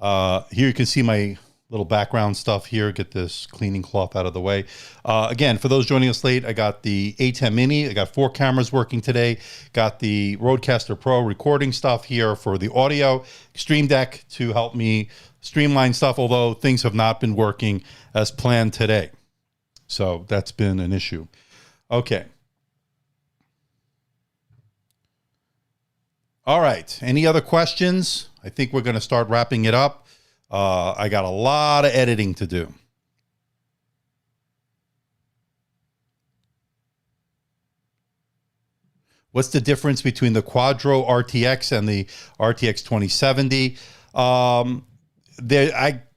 Here you can see my little background stuff here. Get this cleaning cloth out of the way. Again, for those joining us late, I got the A10 Mini. I got 4 cameras working today. Got the Rodecaster Pro recording stuff here for the audio. Stream Deck to help me streamline stuff, although things have not been working as planned today. So that's been an issue. Okay. All right. Any other questions? I think we're going to start wrapping it up. I got a lot of editing to do. What's the difference between the Quadro RTX and the RTX 2070?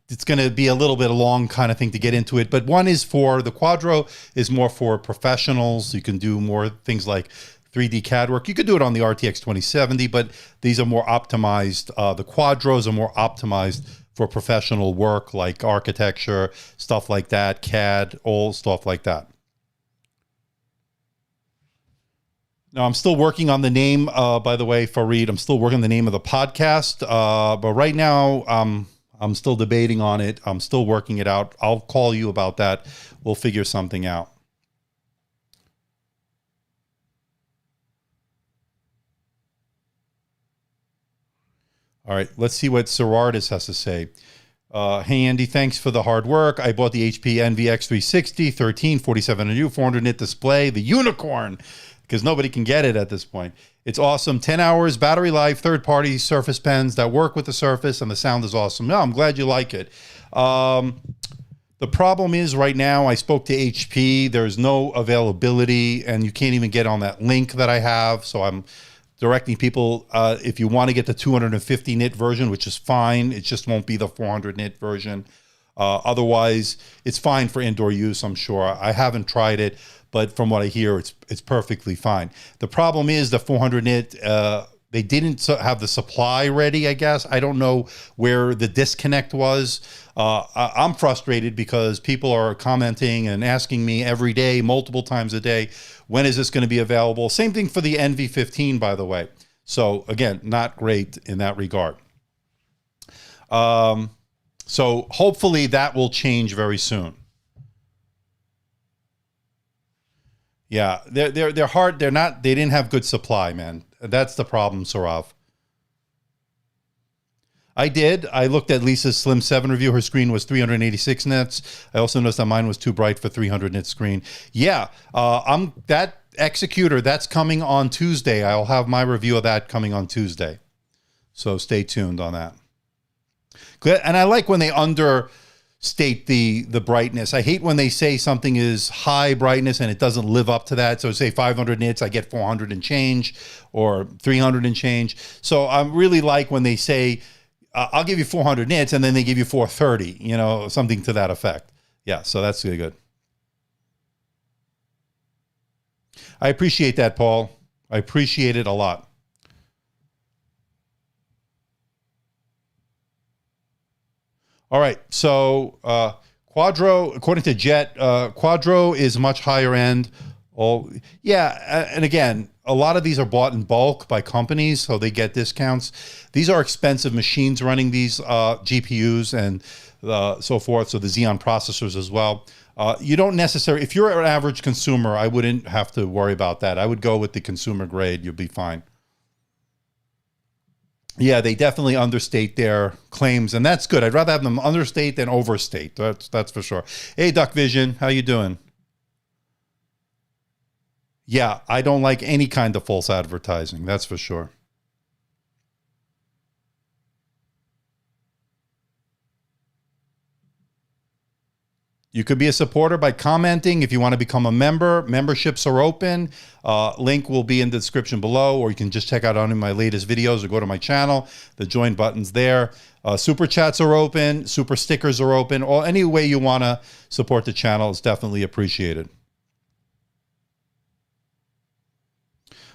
It's going to be a little bit a long kind of thing to get into it, but one is for the Quadro is more for professionals. You can do more things like 3D CAD work. You could do it on the RTX 2070, but these are more optimized. The Quadros are more optimized for professional work like architecture, stuff like that, CAD, all stuff like that. Now, I'm still working on the name, by the way, Fareed. I'm still working on the name of the podcast, but right now I'm still debating on it. I'm still working it out. I'll call you about that. We'll figure something out. All right, let's see what Serardis has to say. Hey, Andy, thanks for the hard work. I bought the HP NVX 360, 1347U, 400 nit display, the unicorn, because nobody can get it at this point. It's awesome. 10 hours, battery life, third-party Surface pens that work with the Surface, and the sound is awesome. No, I'm glad you like it. The problem is right now, I spoke to HP. There's no availability, and you can't even get on that link that I have, so I'm directing people, if you want to get the 250 nit version, which is fine, it just won't be the 400 nit version. Otherwise, it's fine for indoor use, I'm sure. I haven't tried it, but from what I hear, it's perfectly fine. The problem is the 400 nit, they didn't have the supply ready, I guess. I don't know where the disconnect was. I'm frustrated because people are commenting and asking me every day, multiple times a day, when is this going to be available? Same thing for the NV15, by the way. So again, not great in that regard. So hopefully that will change very soon. Yeah, they're hard. They didn't have good supply, man. That's the problem, Sarav. I did. I looked at Lisa's Slim 7 review. Her screen was 386 nits. I also noticed that mine was too bright for 300 nit screen. Yeah, that Executor, that's coming on Tuesday. I'll have my review of that coming on Tuesday. So stay tuned on that. And I like when they understate the brightness. I hate when they say something is high brightness and it doesn't live up to that. So say 500 nits, I get 400 and change or 300 and change. So I really like when they say, I'll give you 400 nits and then they give you 430, you know, something to that effect. Yeah, so that's really good. I appreciate that, Paul. I appreciate it a lot. All right, so Quadro, according to Jet, Quadro is much higher end. Yeah, and again, a lot of these are bought in bulk by companies, so they get discounts. These are expensive machines running these GPUs and so forth, so the Xeon processors as well. You don't necessarily, if you're an average consumer, I wouldn't have to worry about that. I would go with the consumer grade, you'll be fine. Yeah, they definitely understate their claims, and that's good. I'd rather have them understate than overstate. That's for sure. Hey, Duck Vision, how you doing? Yeah, I don't like any kind of false advertising. That's for sure. You could be a supporter by commenting. If you want to become a member, memberships are open. Link will be in the description below, or you can just check out on my latest videos or go to my channel. The join button's there. Super chats are open. Super stickers are open. Or any way you want to support the channel is definitely appreciated.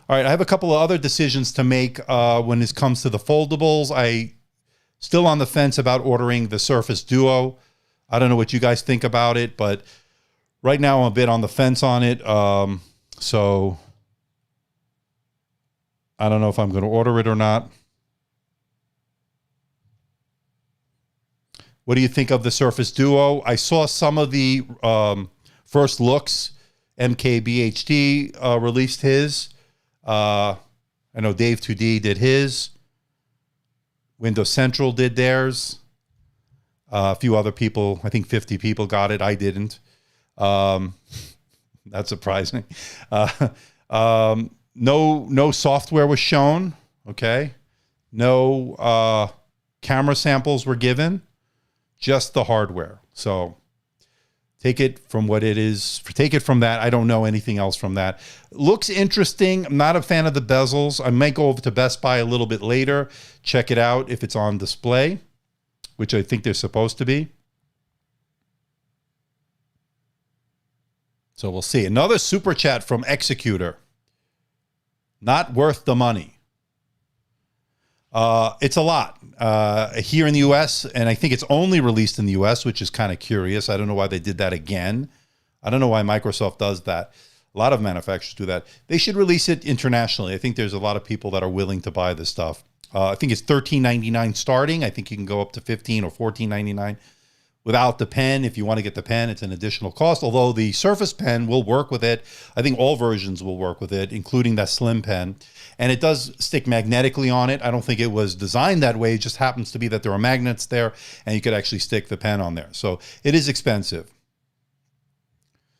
All right, I have a couple of other decisions to make when it comes to the foldables. I still on the fence about ordering the Surface Duo. I don't know what you guys think about it, but right now I'm a bit on the fence on it. So I don't know if I'm going to order it or not. What do you think of the Surface Duo? I saw some of the first looks. MKBHD released his. I know Dave 2D did his. Windows Central did theirs. A few other people, I think 50 people got it. I didn't. That's surprising. No software was shown. Okay. No camera samples were given. Just the hardware. So take it from what it is. Take it from that. I don't know anything else from that. Looks interesting. I'm not a fan of the bezels. I might go over to Best Buy a little bit later. Check it out if it's on display, which I think they're supposed to be. So we'll see. Another super chat from Executor. Not worth the money. It's a lot here in the US, and I think it's only released in the US, which is kind of curious. I don't know why they did that again. I don't know why Microsoft does that. A lot of manufacturers do that. They should release it internationally. I think there's a lot of people that are willing to buy this stuff. I think it's $13.99 starting. I think you can go up to $15 or $14.99 without the pen. If you want to get the pen, it's an additional cost, although the Surface Pen will work with it. I think all versions will work with it, including that Slim Pen. And it does stick magnetically on it. I don't think it was designed that way. It just happens to be that there are magnets there, and you could actually stick the pen on there. So it is expensive.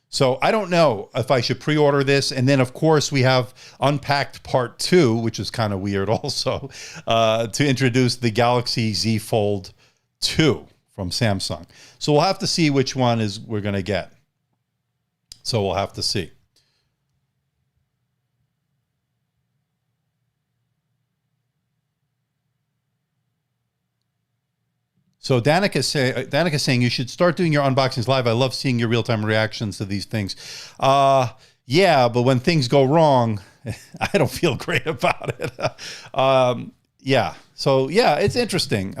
So I don't know if I should pre-order this. And then, of course, we have Unpacked Part 2, which is kind of weird also, to introduce the Galaxy Z Fold 2 from Samsung. So we'll have to see which one is we're going to get. So we'll have to see. So Danica saying you should start doing your unboxings live. I love seeing your real-time reactions to these things. Yeah, but when things go wrong, I don't feel great about it. Yeah. So yeah, it's interesting.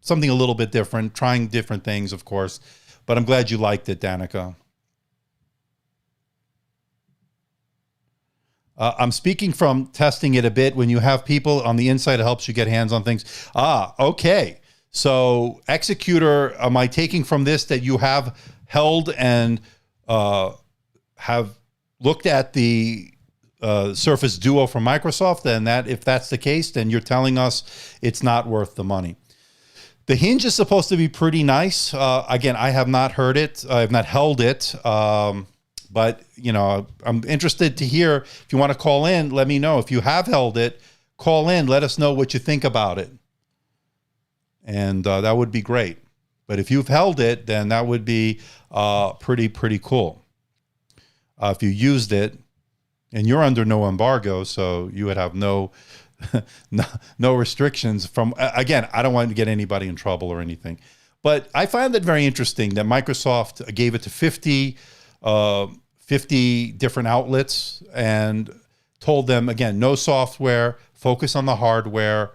Something a little bit different, trying different things, of course, but I'm glad you liked it, Danica. I'm speaking from testing it a bit. When you have people on the inside, it helps you get hands on things. Okay. So Executor, am I taking from this that you have held and have looked at the Surface Duo from Microsoft? And that, if that's the case, then you're telling us it's not worth the money. The hinge is supposed to be pretty nice. Again, I have not heard it. I have not held it. But, you know, I'm interested to hear. If you want to call in, let me know. If you have held it, call in. Let us know what you think about it. And that would be great. But if you've held it, then that would be pretty cool. If you used it, and you're under no embargo, so you would have no restrictions from, again, I don't want to get anybody in trouble or anything. But I find it very interesting that Microsoft gave it to 50 different outlets and told them, again, no software, focus on the hardware,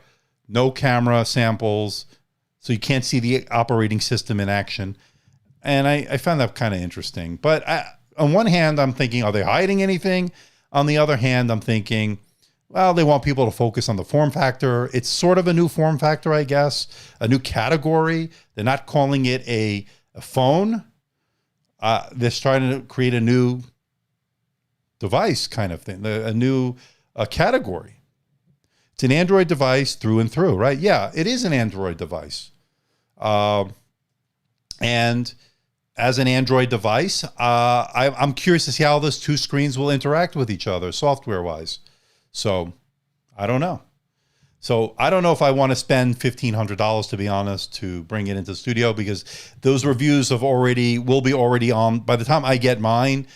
no camera samples, so you can't see the operating system in action. And I found that kind of interesting. But on one hand, I'm thinking, are they hiding anything? On the other hand, I'm thinking, well, they want people to focus on the form factor. It's sort of a new form factor, I guess, a new category. They're not calling it a phone. They're trying to create a new device kind of thing, a new category. It's an Android device through and through, right? Yeah, it is an Android device. And as an Android device, I'm curious to see how those two screens will interact with each other software-wise. So I don't know. So I don't know if I want to spend $1,500, to be honest, to bring it into the studio, because those reviews will be already on. By the time I get mine,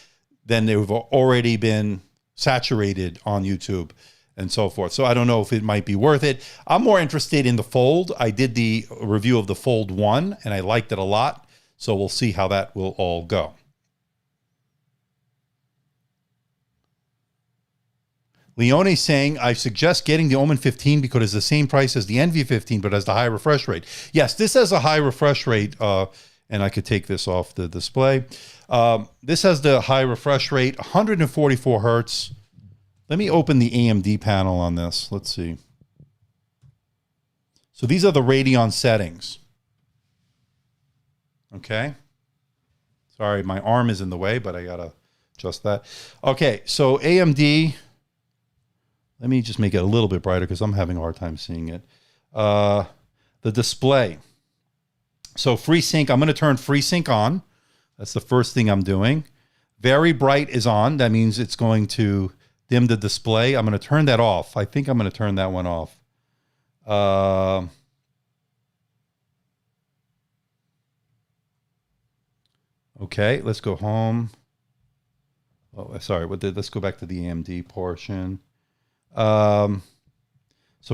then they've already been saturated on YouTube and so forth. So I don't know if it might be worth it. I'm more interested in the Fold. I did the review of the Fold 1, and I liked it a lot. So we'll see how that will all go. Leone saying, I suggest getting the Omen 15 because it's the same price as the Envy 15, but has the high refresh rate. Yes, this has a high refresh rate, and I could take this off the display. This has the high refresh rate, 144 hertz. Let me open the AMD panel on this. Let's see. So these are the Radeon settings. Okay. Sorry, my arm is in the way, but I got to adjust that. Okay, so AMD... Let me just make it a little bit brighter because I'm having a hard time seeing it. The display. So FreeSync, I'm going to turn FreeSync on. That's the first thing I'm doing. Very bright is on. That means it's going to dim the display. I'm going to turn that off. I think I'm going to turn that one off. Okay, let's go home. Oh, sorry. Let's go back to the AMD portion. So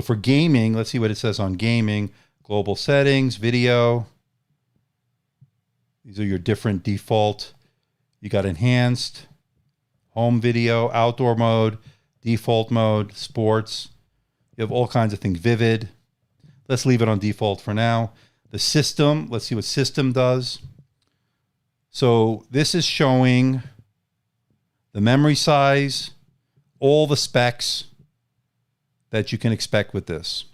for gaming, let's see what it says on gaming. Global settings, video. These are your different default. You got enhanced, home video, outdoor mode, default mode, sports. You have all kinds of things. Vivid. Let's leave it on default for now. The system, let's see what system does. So this is showing the memory size, all the specs that you can expect with this.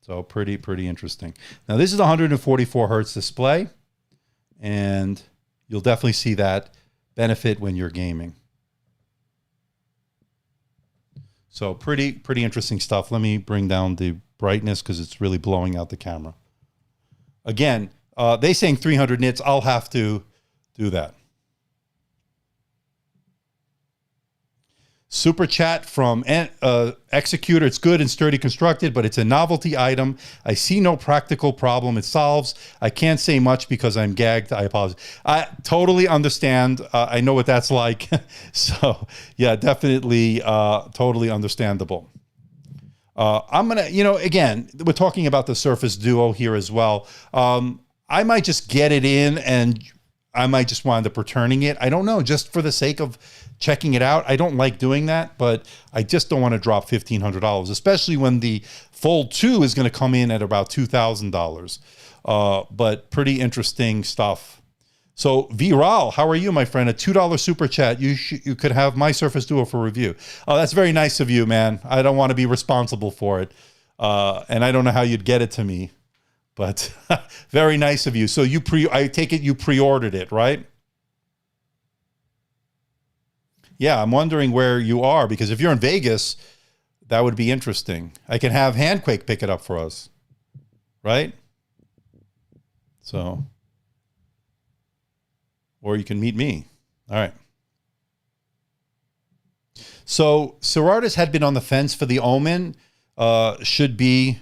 So pretty interesting. Now this is a 144 hertz display, and you'll definitely see that benefit when you're gaming. So pretty interesting stuff. Let me bring down the brightness because it's really blowing out the camera. Again, they saying 300 nits. I'll have to do that. Super chat from Executor. It's good and sturdy constructed, but it's a novelty item. I see no practical problem it solves. I can't say much because I'm gagged. I apologize. I totally understand. I know what that's like. So yeah, definitely totally understandable. I'm going to, again, we're talking about the Surface Duo here as well. I might just get it in and I might just wind up returning it. I don't know, just for the sake of checking it out. I don't like doing that, but I just don't want to drop $1,500, especially when the Fold 2 is going to come in at about $2,000. But pretty interesting stuff. So Viral, how are you, my friend? A $2 super chat. You could have my Surface Duo for review. Oh, that's very nice of you, man. I don't want to be responsible for it. And I don't know how you'd get it to me, but very nice of you. So I take it you pre-ordered it, right? Yeah, I'm wondering where you are, because if you're in Vegas, that would be interesting. I can have Handquake pick it up for us, right? So, or you can meet me. All right. So Serartis had been on the fence for the Omen. Should be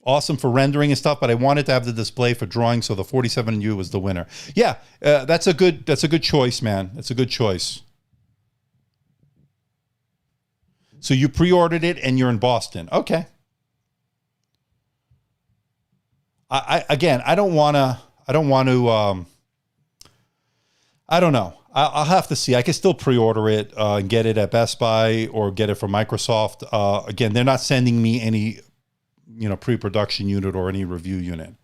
awesome for rendering and stuff, but I wanted to have the display for drawing, so the 47U was the winner. Yeah, that's a good choice, man. That's a good choice. So you pre-ordered it and you're in Boston. Okay. I don't know. I'll have to see. I can still pre-order it and get it at Best Buy or get it from Microsoft. Again, they're not sending me any, pre-production unit or any review unit.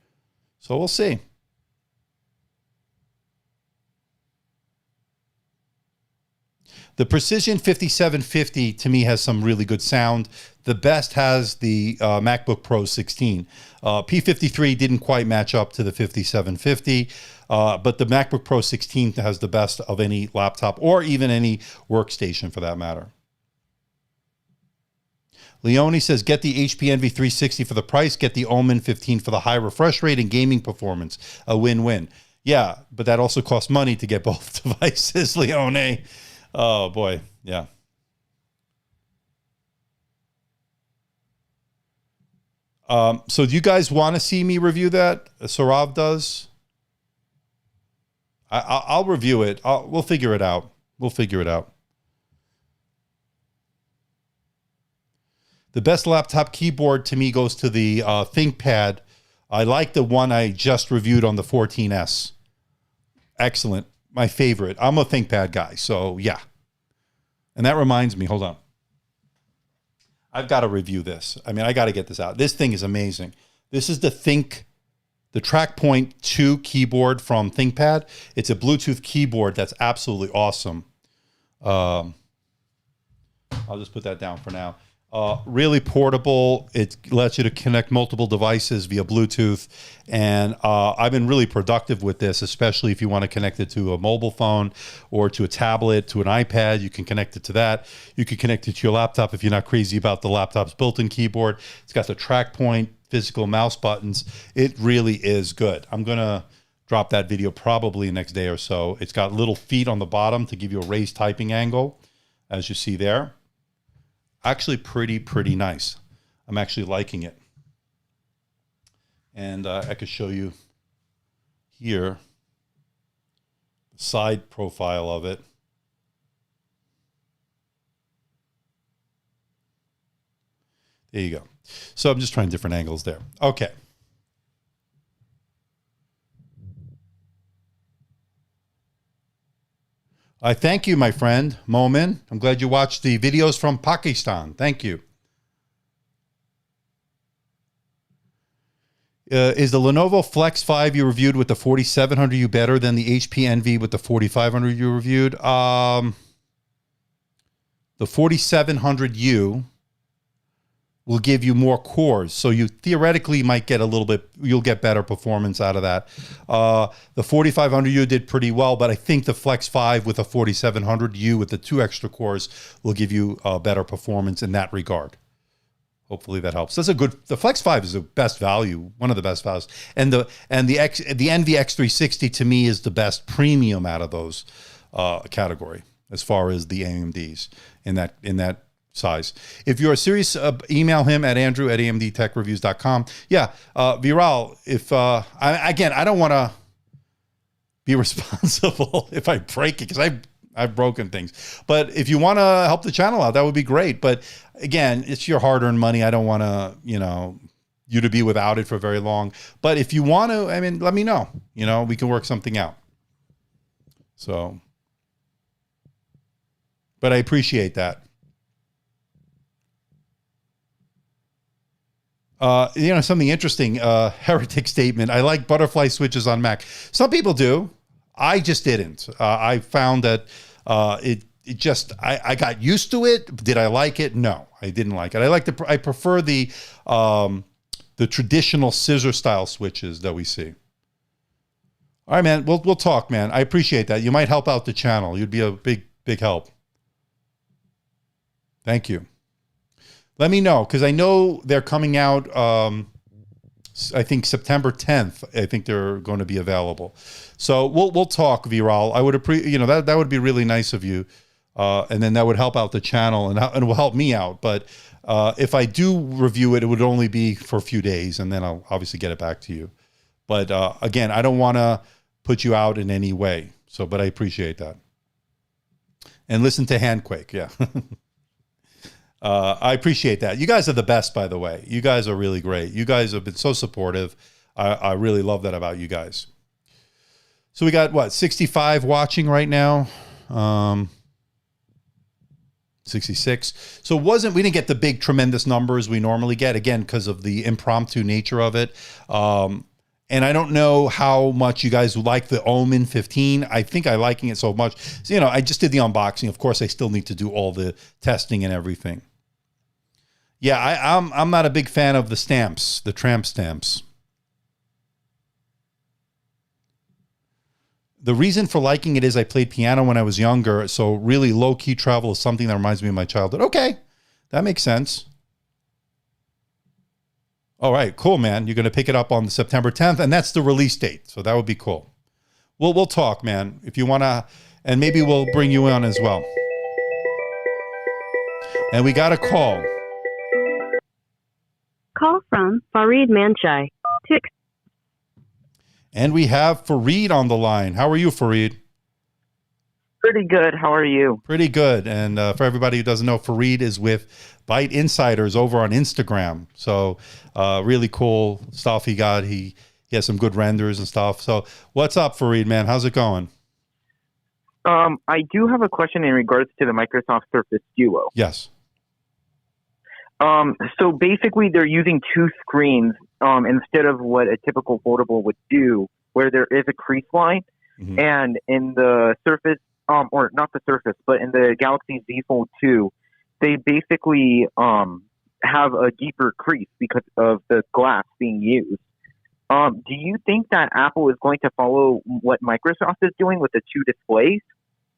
So we'll see. The Precision 5750 to me has some really good sound. The best has the MacBook Pro 16. P53 didn't quite match up to the 5750, but the MacBook Pro 16 has the best of any laptop or even any workstation for that matter. Leone says, get the HP Envy 360 for the price, get the Omen 15 for the high refresh rate and gaming performance. A win-win. Yeah, but that also costs money to get both devices, Leone. Oh, boy. Yeah. So do you guys want to see me review that? Sarav does. I'll review it. We'll figure it out. The best laptop keyboard to me goes to the ThinkPad. I like the one I just reviewed on the 14S. Excellent. My favorite. I'm a ThinkPad guy, so yeah. And that reminds me, hold on. I've got to review this. I got to get this out. This thing is amazing. This is the TrackPoint 2 keyboard from ThinkPad. It's a Bluetooth keyboard that's absolutely awesome. I'll just put that down for now. Really portable. It lets you to connect multiple devices via Bluetooth. And I've been really productive with this, especially if you want to connect it to a mobile phone or to a tablet, to an iPad. You can connect it to that. You can connect it to your laptop if you're not crazy about the laptop's built-in keyboard. It's got the TrackPoint physical mouse buttons. It really is good. I'm going to drop that video probably the next day or so. It's got little feet on the bottom to give you a raised typing angle, as you see there. Actually pretty nice. I'm actually liking it. And I could show you here the side profile of it. There you go. So I'm just trying different angles there. Okay. I thank you, my friend, Omen. I'm glad you watched the videos from Pakistan. Thank you. Is the Lenovo Flex 5 you reviewed with the 4700U better than the HP Envy with the 4500 you reviewed? The 4700U will give you more cores, so you theoretically might get you'll get better performance out of that. The 4500U did pretty well, but I think the Flex 5 with a 4700U with the 2 extra cores will give you better performance in that regard. Hopefully that helps. The Flex 5 is the best value, one of the best values. And the Envy X360 to me is the best premium out of those category as far as the AMDs in that size. If you're serious, email him at andrew@amdtechreviews.com. Yeah, Viral, if I don't want to be responsible if I break it, because I've broken things. But if you want to help the channel out, that would be great. But again, it's your hard-earned money. I don't want to, you to be without it for very long. But if you want to, let me know. We can work something out. So, but I appreciate that. Something interesting, heretic statement. I like butterfly switches on Mac. Some people do. I just didn't. I found that I got used to it. Did I like it? No, I didn't like it. I prefer the traditional scissor style switches that we see. All right, man. We'll talk, man. I appreciate that. You might help out the channel. You'd be a big help. Thank you. Let me know, because I know they're coming out. I think September 10th. I think they're going to be available. So we'll talk, Viral. I would appreciate, that would be really nice of you, and then that would help out the channel and it will help me out. But if I do review it, it would only be for a few days, and then I'll obviously get it back to you. But again, I don't want to put you out in any way. But I appreciate that. And listen to Handquake, yeah. I appreciate that. You guys are the best, by the way. You guys are really great. You guys have been so supportive. I really love that about you guys. So we got 65 watching right now. 66. So we didn't get the big tremendous numbers we normally get, again, because of the impromptu nature of it. And I don't know how much you guys like the Omen 15. I think I'm liking it so much. So, I just did the unboxing. Of course, I still need to do all the testing and everything. Yeah, I'm not a big fan of the stamps, the tramp stamps. The reason for liking it is I played piano when I was younger, so really low-key travel is something that reminds me of my childhood. Okay, that makes sense. All right, cool, man. You're going to pick it up on September 10th, and that's the release date, so that would be cool. We'll talk, man, if you want to, and maybe we'll bring you on as well. And we got a call. Call from Farid Manshai. And we have Farid on the line. How are you, Farid? Pretty good. How are you? Pretty good. And for everybody who doesn't know, Farid is with Byte Insiders over on Instagram. So really cool stuff he got. He has some good renders and stuff. So what's up, Farid, man? How's it going? I do have a question in regards to the Microsoft Surface Duo. Yes. So basically they're using two screens instead of what a typical foldable would do, where there is a crease line. Mm-hmm. And in the Surface, or not the Surface, but in the Galaxy Z Fold 2, they basically have a deeper crease because of the glass being used. Do you think that Apple is going to follow what Microsoft is doing with the two displays?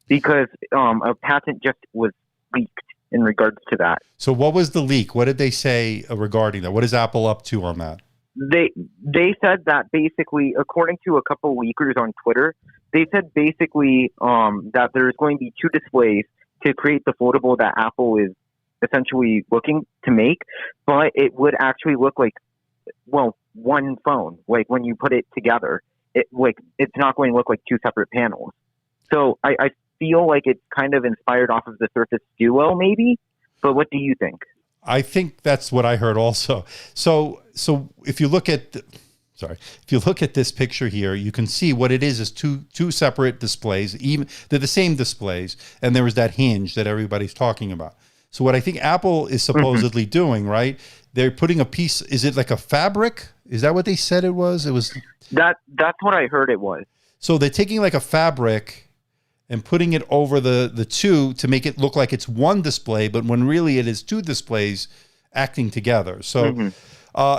Because a patent just was leaked in regards to that. So what was the leak? What did they say regarding that? What is Apple up to on that? They said that basically, according to a couple leakers on Twitter, they said basically that there's going to be two displays to create the foldable that Apple is essentially looking to make, but it would actually look like, one phone. Like when you put it together, it's not going to look like two separate panels. So I feel like it's kind of inspired off of the Surface Duo, maybe. But what do you think? I think that's what I heard also. So if you look at this picture here, you can see what it is two separate displays. Even they're the same displays, and there is that hinge that everybody's talking about. So what I think Apple is supposedly doing, right? They're putting a piece. Is it like a fabric? Is that what they said it was? It was that's what I heard it was. So they're taking like a fabric and putting it over the two to make it look like it's one display, but when really it is two displays acting together. So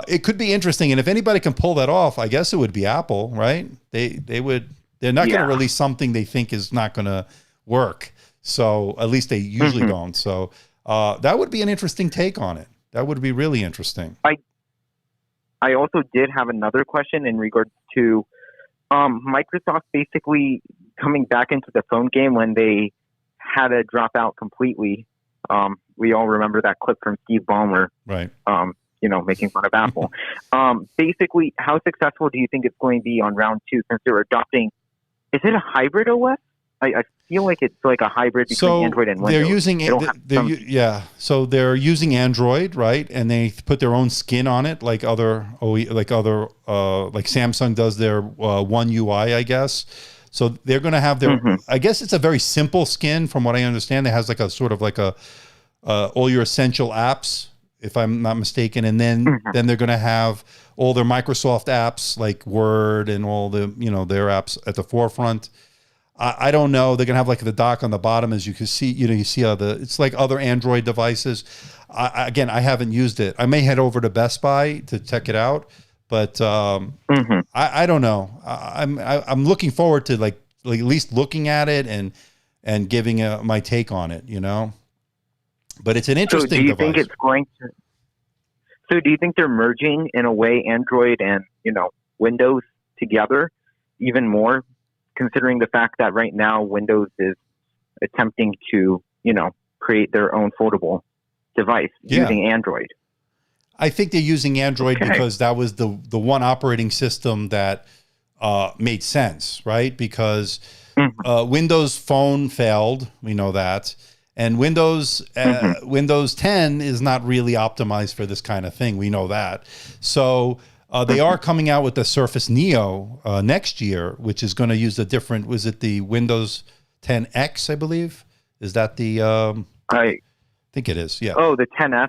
it could be interesting. And if anybody can pull that off, I guess it would be Apple, right? They're not going to release something they think is not going to work. So at least they usually don't. So that would be an interesting take on it. That would be really interesting. I also did have another question in regards to Microsoft basically coming back into the phone game when they had to drop out completely. We all remember that clip from Steve Ballmer, right? Making fun of Apple. Basically, how successful do you think it's going to be on round two since they're adopting? Is it a hybrid OS? I feel like it's like a hybrid between Android and Windows. So they're using Android, right? And they put their own skin on it, like Samsung does their One UI, I guess. So they're going to have their. I guess it's a very simple skin, from what I understand. It has like a sort of like a all your essential apps, if I'm not mistaken, and then they're going to have all their Microsoft apps like Word and all the their apps at the forefront. I don't know. They're gonna have like the dock on the bottom, as you can see. You see how it's like other Android devices. Again, I haven't used it. I may head over to Best Buy to check it out, but I don't know. I'm looking forward to like at least looking at it and giving my take on it. But it's an interesting. So do you device. think it's going to? So do you think they're merging in a way Android and Windows together even more? Considering the fact that right now Windows is attempting to, create their own foldable device using Android. I think they're using Android because that was the one operating system that made sense, right? Because Windows Phone failed, we know that, and Windows 10 is not really optimized for this kind of thing. We know that. So they are coming out with the Surface Neo next year, which is going to use a different. Was it the Windows 10X? I believe. Is that the? I think it is. Yeah. Oh, the 10S.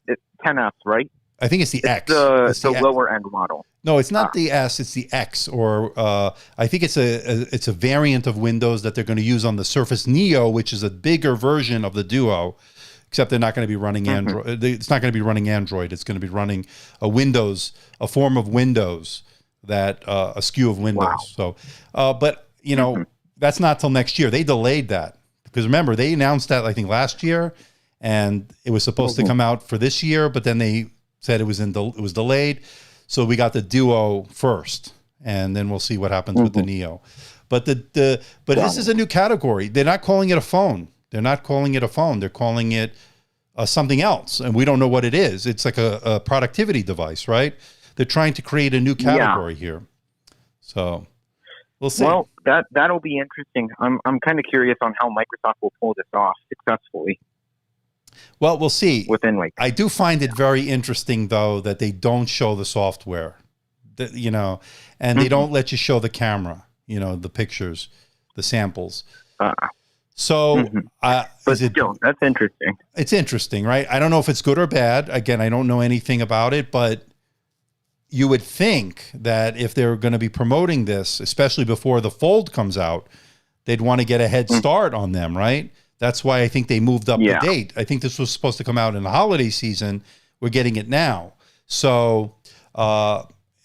It's 10S, right? I think it's the X. It's the lower end model. No, it's not the S. It's the X, or I think it's a variant of Windows that they're going to use on the Surface Neo, which is a bigger version of the Duo. Except they're not going to be running Android. It's not going to be running Android. It's going to be running a form of Windows a SKU of Windows. Wow. So, but that's not till next year. They delayed that because remember they announced that I think last year, and it was supposed to come out for this year, but then they said it was delayed. So we got the Duo first, and then we'll see what happens with the Neo. But this is a new category. They're not calling it a phone. They're not calling it a phone. They're calling it something else, and we don't know what it is. It's like a productivity device, right? They're trying to create a new category here. So we'll see. Well, that'll be interesting. I'm kind of curious on how Microsoft will pull this off successfully. Well, we'll see. I do find it very interesting, though, that they don't show the software, and they don't let you show the camera, the pictures, the samples. So, but still, that's interesting. It's interesting, right? I don't know if it's good or bad. Again, I don't know anything about it, but you would think that if they're going to be promoting this, especially before the Fold comes out, they'd want to get a head start on them, right? That's why I think they moved up the date. I think this was supposed to come out in the holiday season. We're getting it now. So,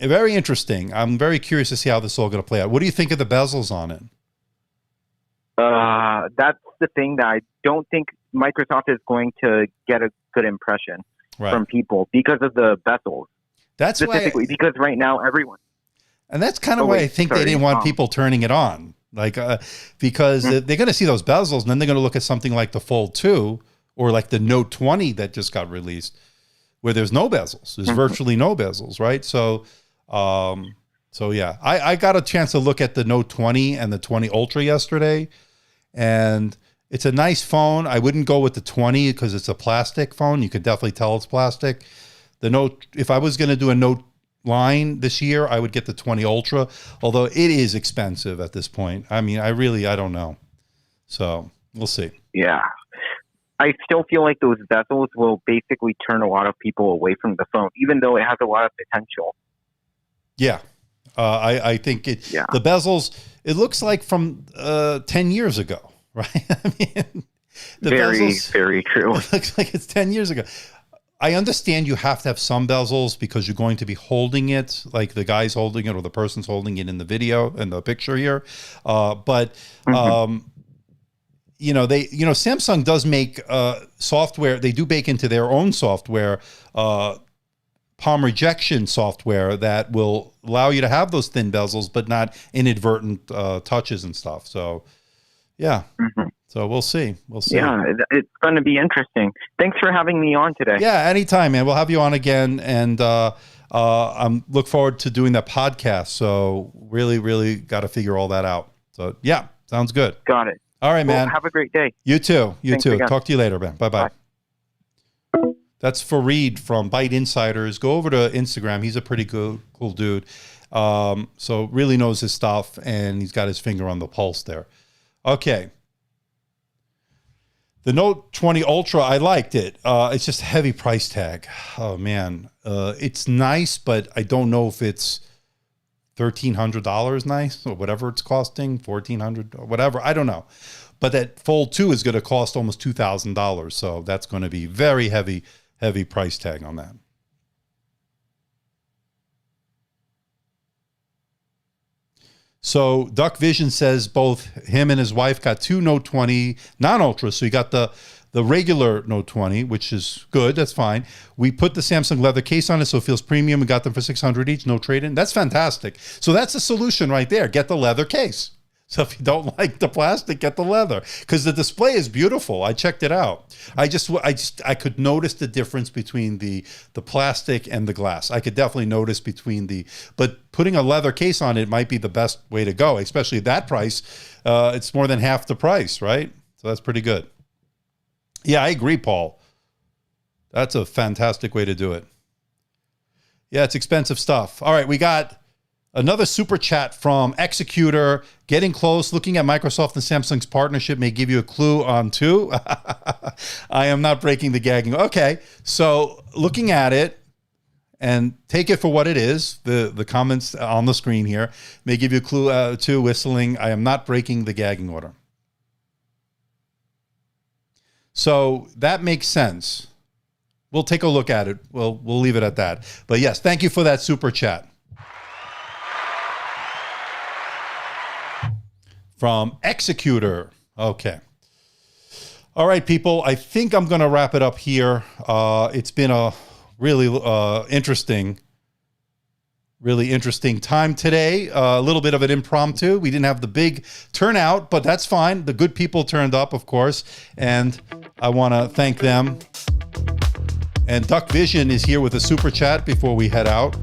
very interesting. I'm very curious to see how this is all going to play out. What do you think of the bezels on it? That's the thing that I don't think Microsoft is going to get a good impression from people because of the bezels. That's specifically because right now everyone. And that's kind of why I think they didn't want people turning it on, because they're going to see those bezels, and then they're going to look at something like the Fold 2 or like the Note 20 that just got released, where there's no bezels. There's virtually no bezels, right? So, yeah, I got a chance to look at the Note 20 and the 20 Ultra yesterday, and it's a nice phone. I wouldn't go with the 20 because it's a plastic phone. You could definitely tell it's plastic. The Note, if I was going to do a Note line this year, I would get the 20 Ultra, although it is expensive at this point. I mean, I don't know. So we'll see. Yeah. I still feel like those bezels will basically turn a lot of people away from the phone, even though it has a lot of potential. Yeah. I think the bezels, it looks like from 10 years ago, right? I mean, very true. It looks like it's 10 years ago. I understand you have to have some bezels because you're going to be holding it, like the guy's holding it or the person's holding it in the video, in the picture here. But Samsung does make software. They do bake into their own software, palm rejection software that will allow you to have those thin bezels, but not inadvertent touches and stuff. So, yeah. So we'll see. Yeah, it's going to be interesting. Thanks for having me on today. Yeah, anytime, man. We'll have you on again, and I'm look forward to doing that podcast. So really, really got to figure all that out. So yeah, Sounds good. Got it. All right, man. Well, have a great day. You too. You Thanks too. again. Talk to you later, man. Bye-bye. Bye. That's Fareed from Byte Insiders. Go over to Instagram. He's a pretty cool dude. So really knows his stuff, and he's got his finger on the pulse there. Okay. The Note 20 Ultra, I liked it. It's just a heavy price tag. Oh, man. It's nice, but I don't know if it's $1,300 nice or whatever it's costing, $1,400 or whatever. I don't know. But that Fold 2 is going to cost almost $2,000. So that's going to be very heavy price tag on that. So Duck Vision says both him and his wife got two Note 20 non-Ultra. So you got the regular Note 20, which is good. That's fine. We put the Samsung leather case on it, so it feels premium. We got them for $600 each, no trade-in. That's fantastic. So that's the solution right there. Get the leather case. So if you don't like the plastic, get the leather, because the display is beautiful. I checked it out. I could notice the difference between the plastic and the glass. I could definitely notice but putting a leather case on it might be the best way to go, especially at that price. It's more than half the price, right? So that's pretty good. Yeah, I agree, Paul. That's a fantastic way to do it. Yeah, it's expensive stuff. All right, we got another super chat from Executor. Getting close. Looking at Microsoft and Samsung's partnership may give you a clue on two. I am not breaking the gagging. Okay, so looking at it, and take it for what it is. The comments on the screen here may give you a clue to whistling. I am not breaking the gagging order. So that makes sense. We'll take a look at it. We'll leave it at that. But yes, thank you for that super chat. From Executor. Okay. All right, people. I think I'm going to wrap it up here. It's been a really interesting time today. A little bit of an impromptu. We didn't have the big turnout, but that's fine. The good people turned up, of course, and I want to thank them. And Duck Vision is here with a super chat before we head out.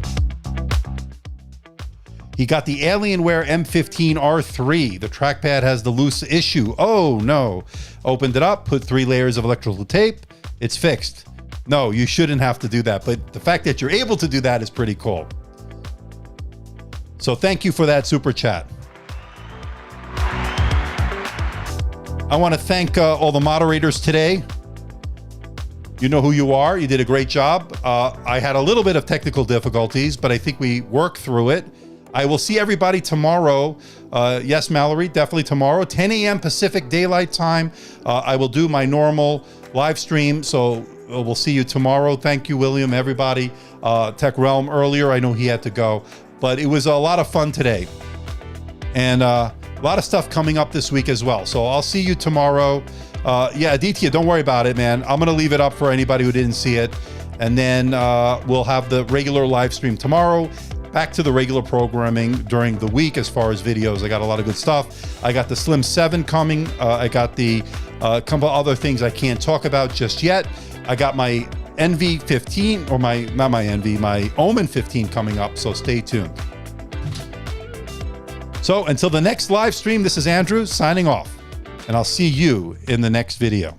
He got the Alienware M15 R3. The trackpad has the loose issue. Oh, no. Opened it up, put 3 layers of electrical tape. It's fixed. No, you shouldn't have to do that. But the fact that you're able to do that is pretty cool. So thank you for that super chat. I want to thank all the moderators today. You know who you are. You did a great job. I had a little bit of technical difficulties, but I think we worked through it. I will see everybody tomorrow. Yes, Mallory, definitely tomorrow, 10 a.m. Pacific Daylight Time. I will do my normal live stream, so we'll see you tomorrow. Thank you, William, everybody. Tech Realm earlier, I know he had to go, but it was a lot of fun today. And a lot of stuff coming up this week as well. So I'll see you tomorrow. Yeah, Aditya, don't worry about it, man. I'm going to leave it up for anybody who didn't see it. And then we'll have the regular live stream tomorrow. Back to the regular programming during the week as far as videos. I got a lot of good stuff. I got the Slim 7 coming. I got the couple other things I can't talk about just yet. I got my NV 15, or my Omen 15 coming up, so stay tuned. So until the next live stream, this is Andrew signing off, and I'll see you in the next video.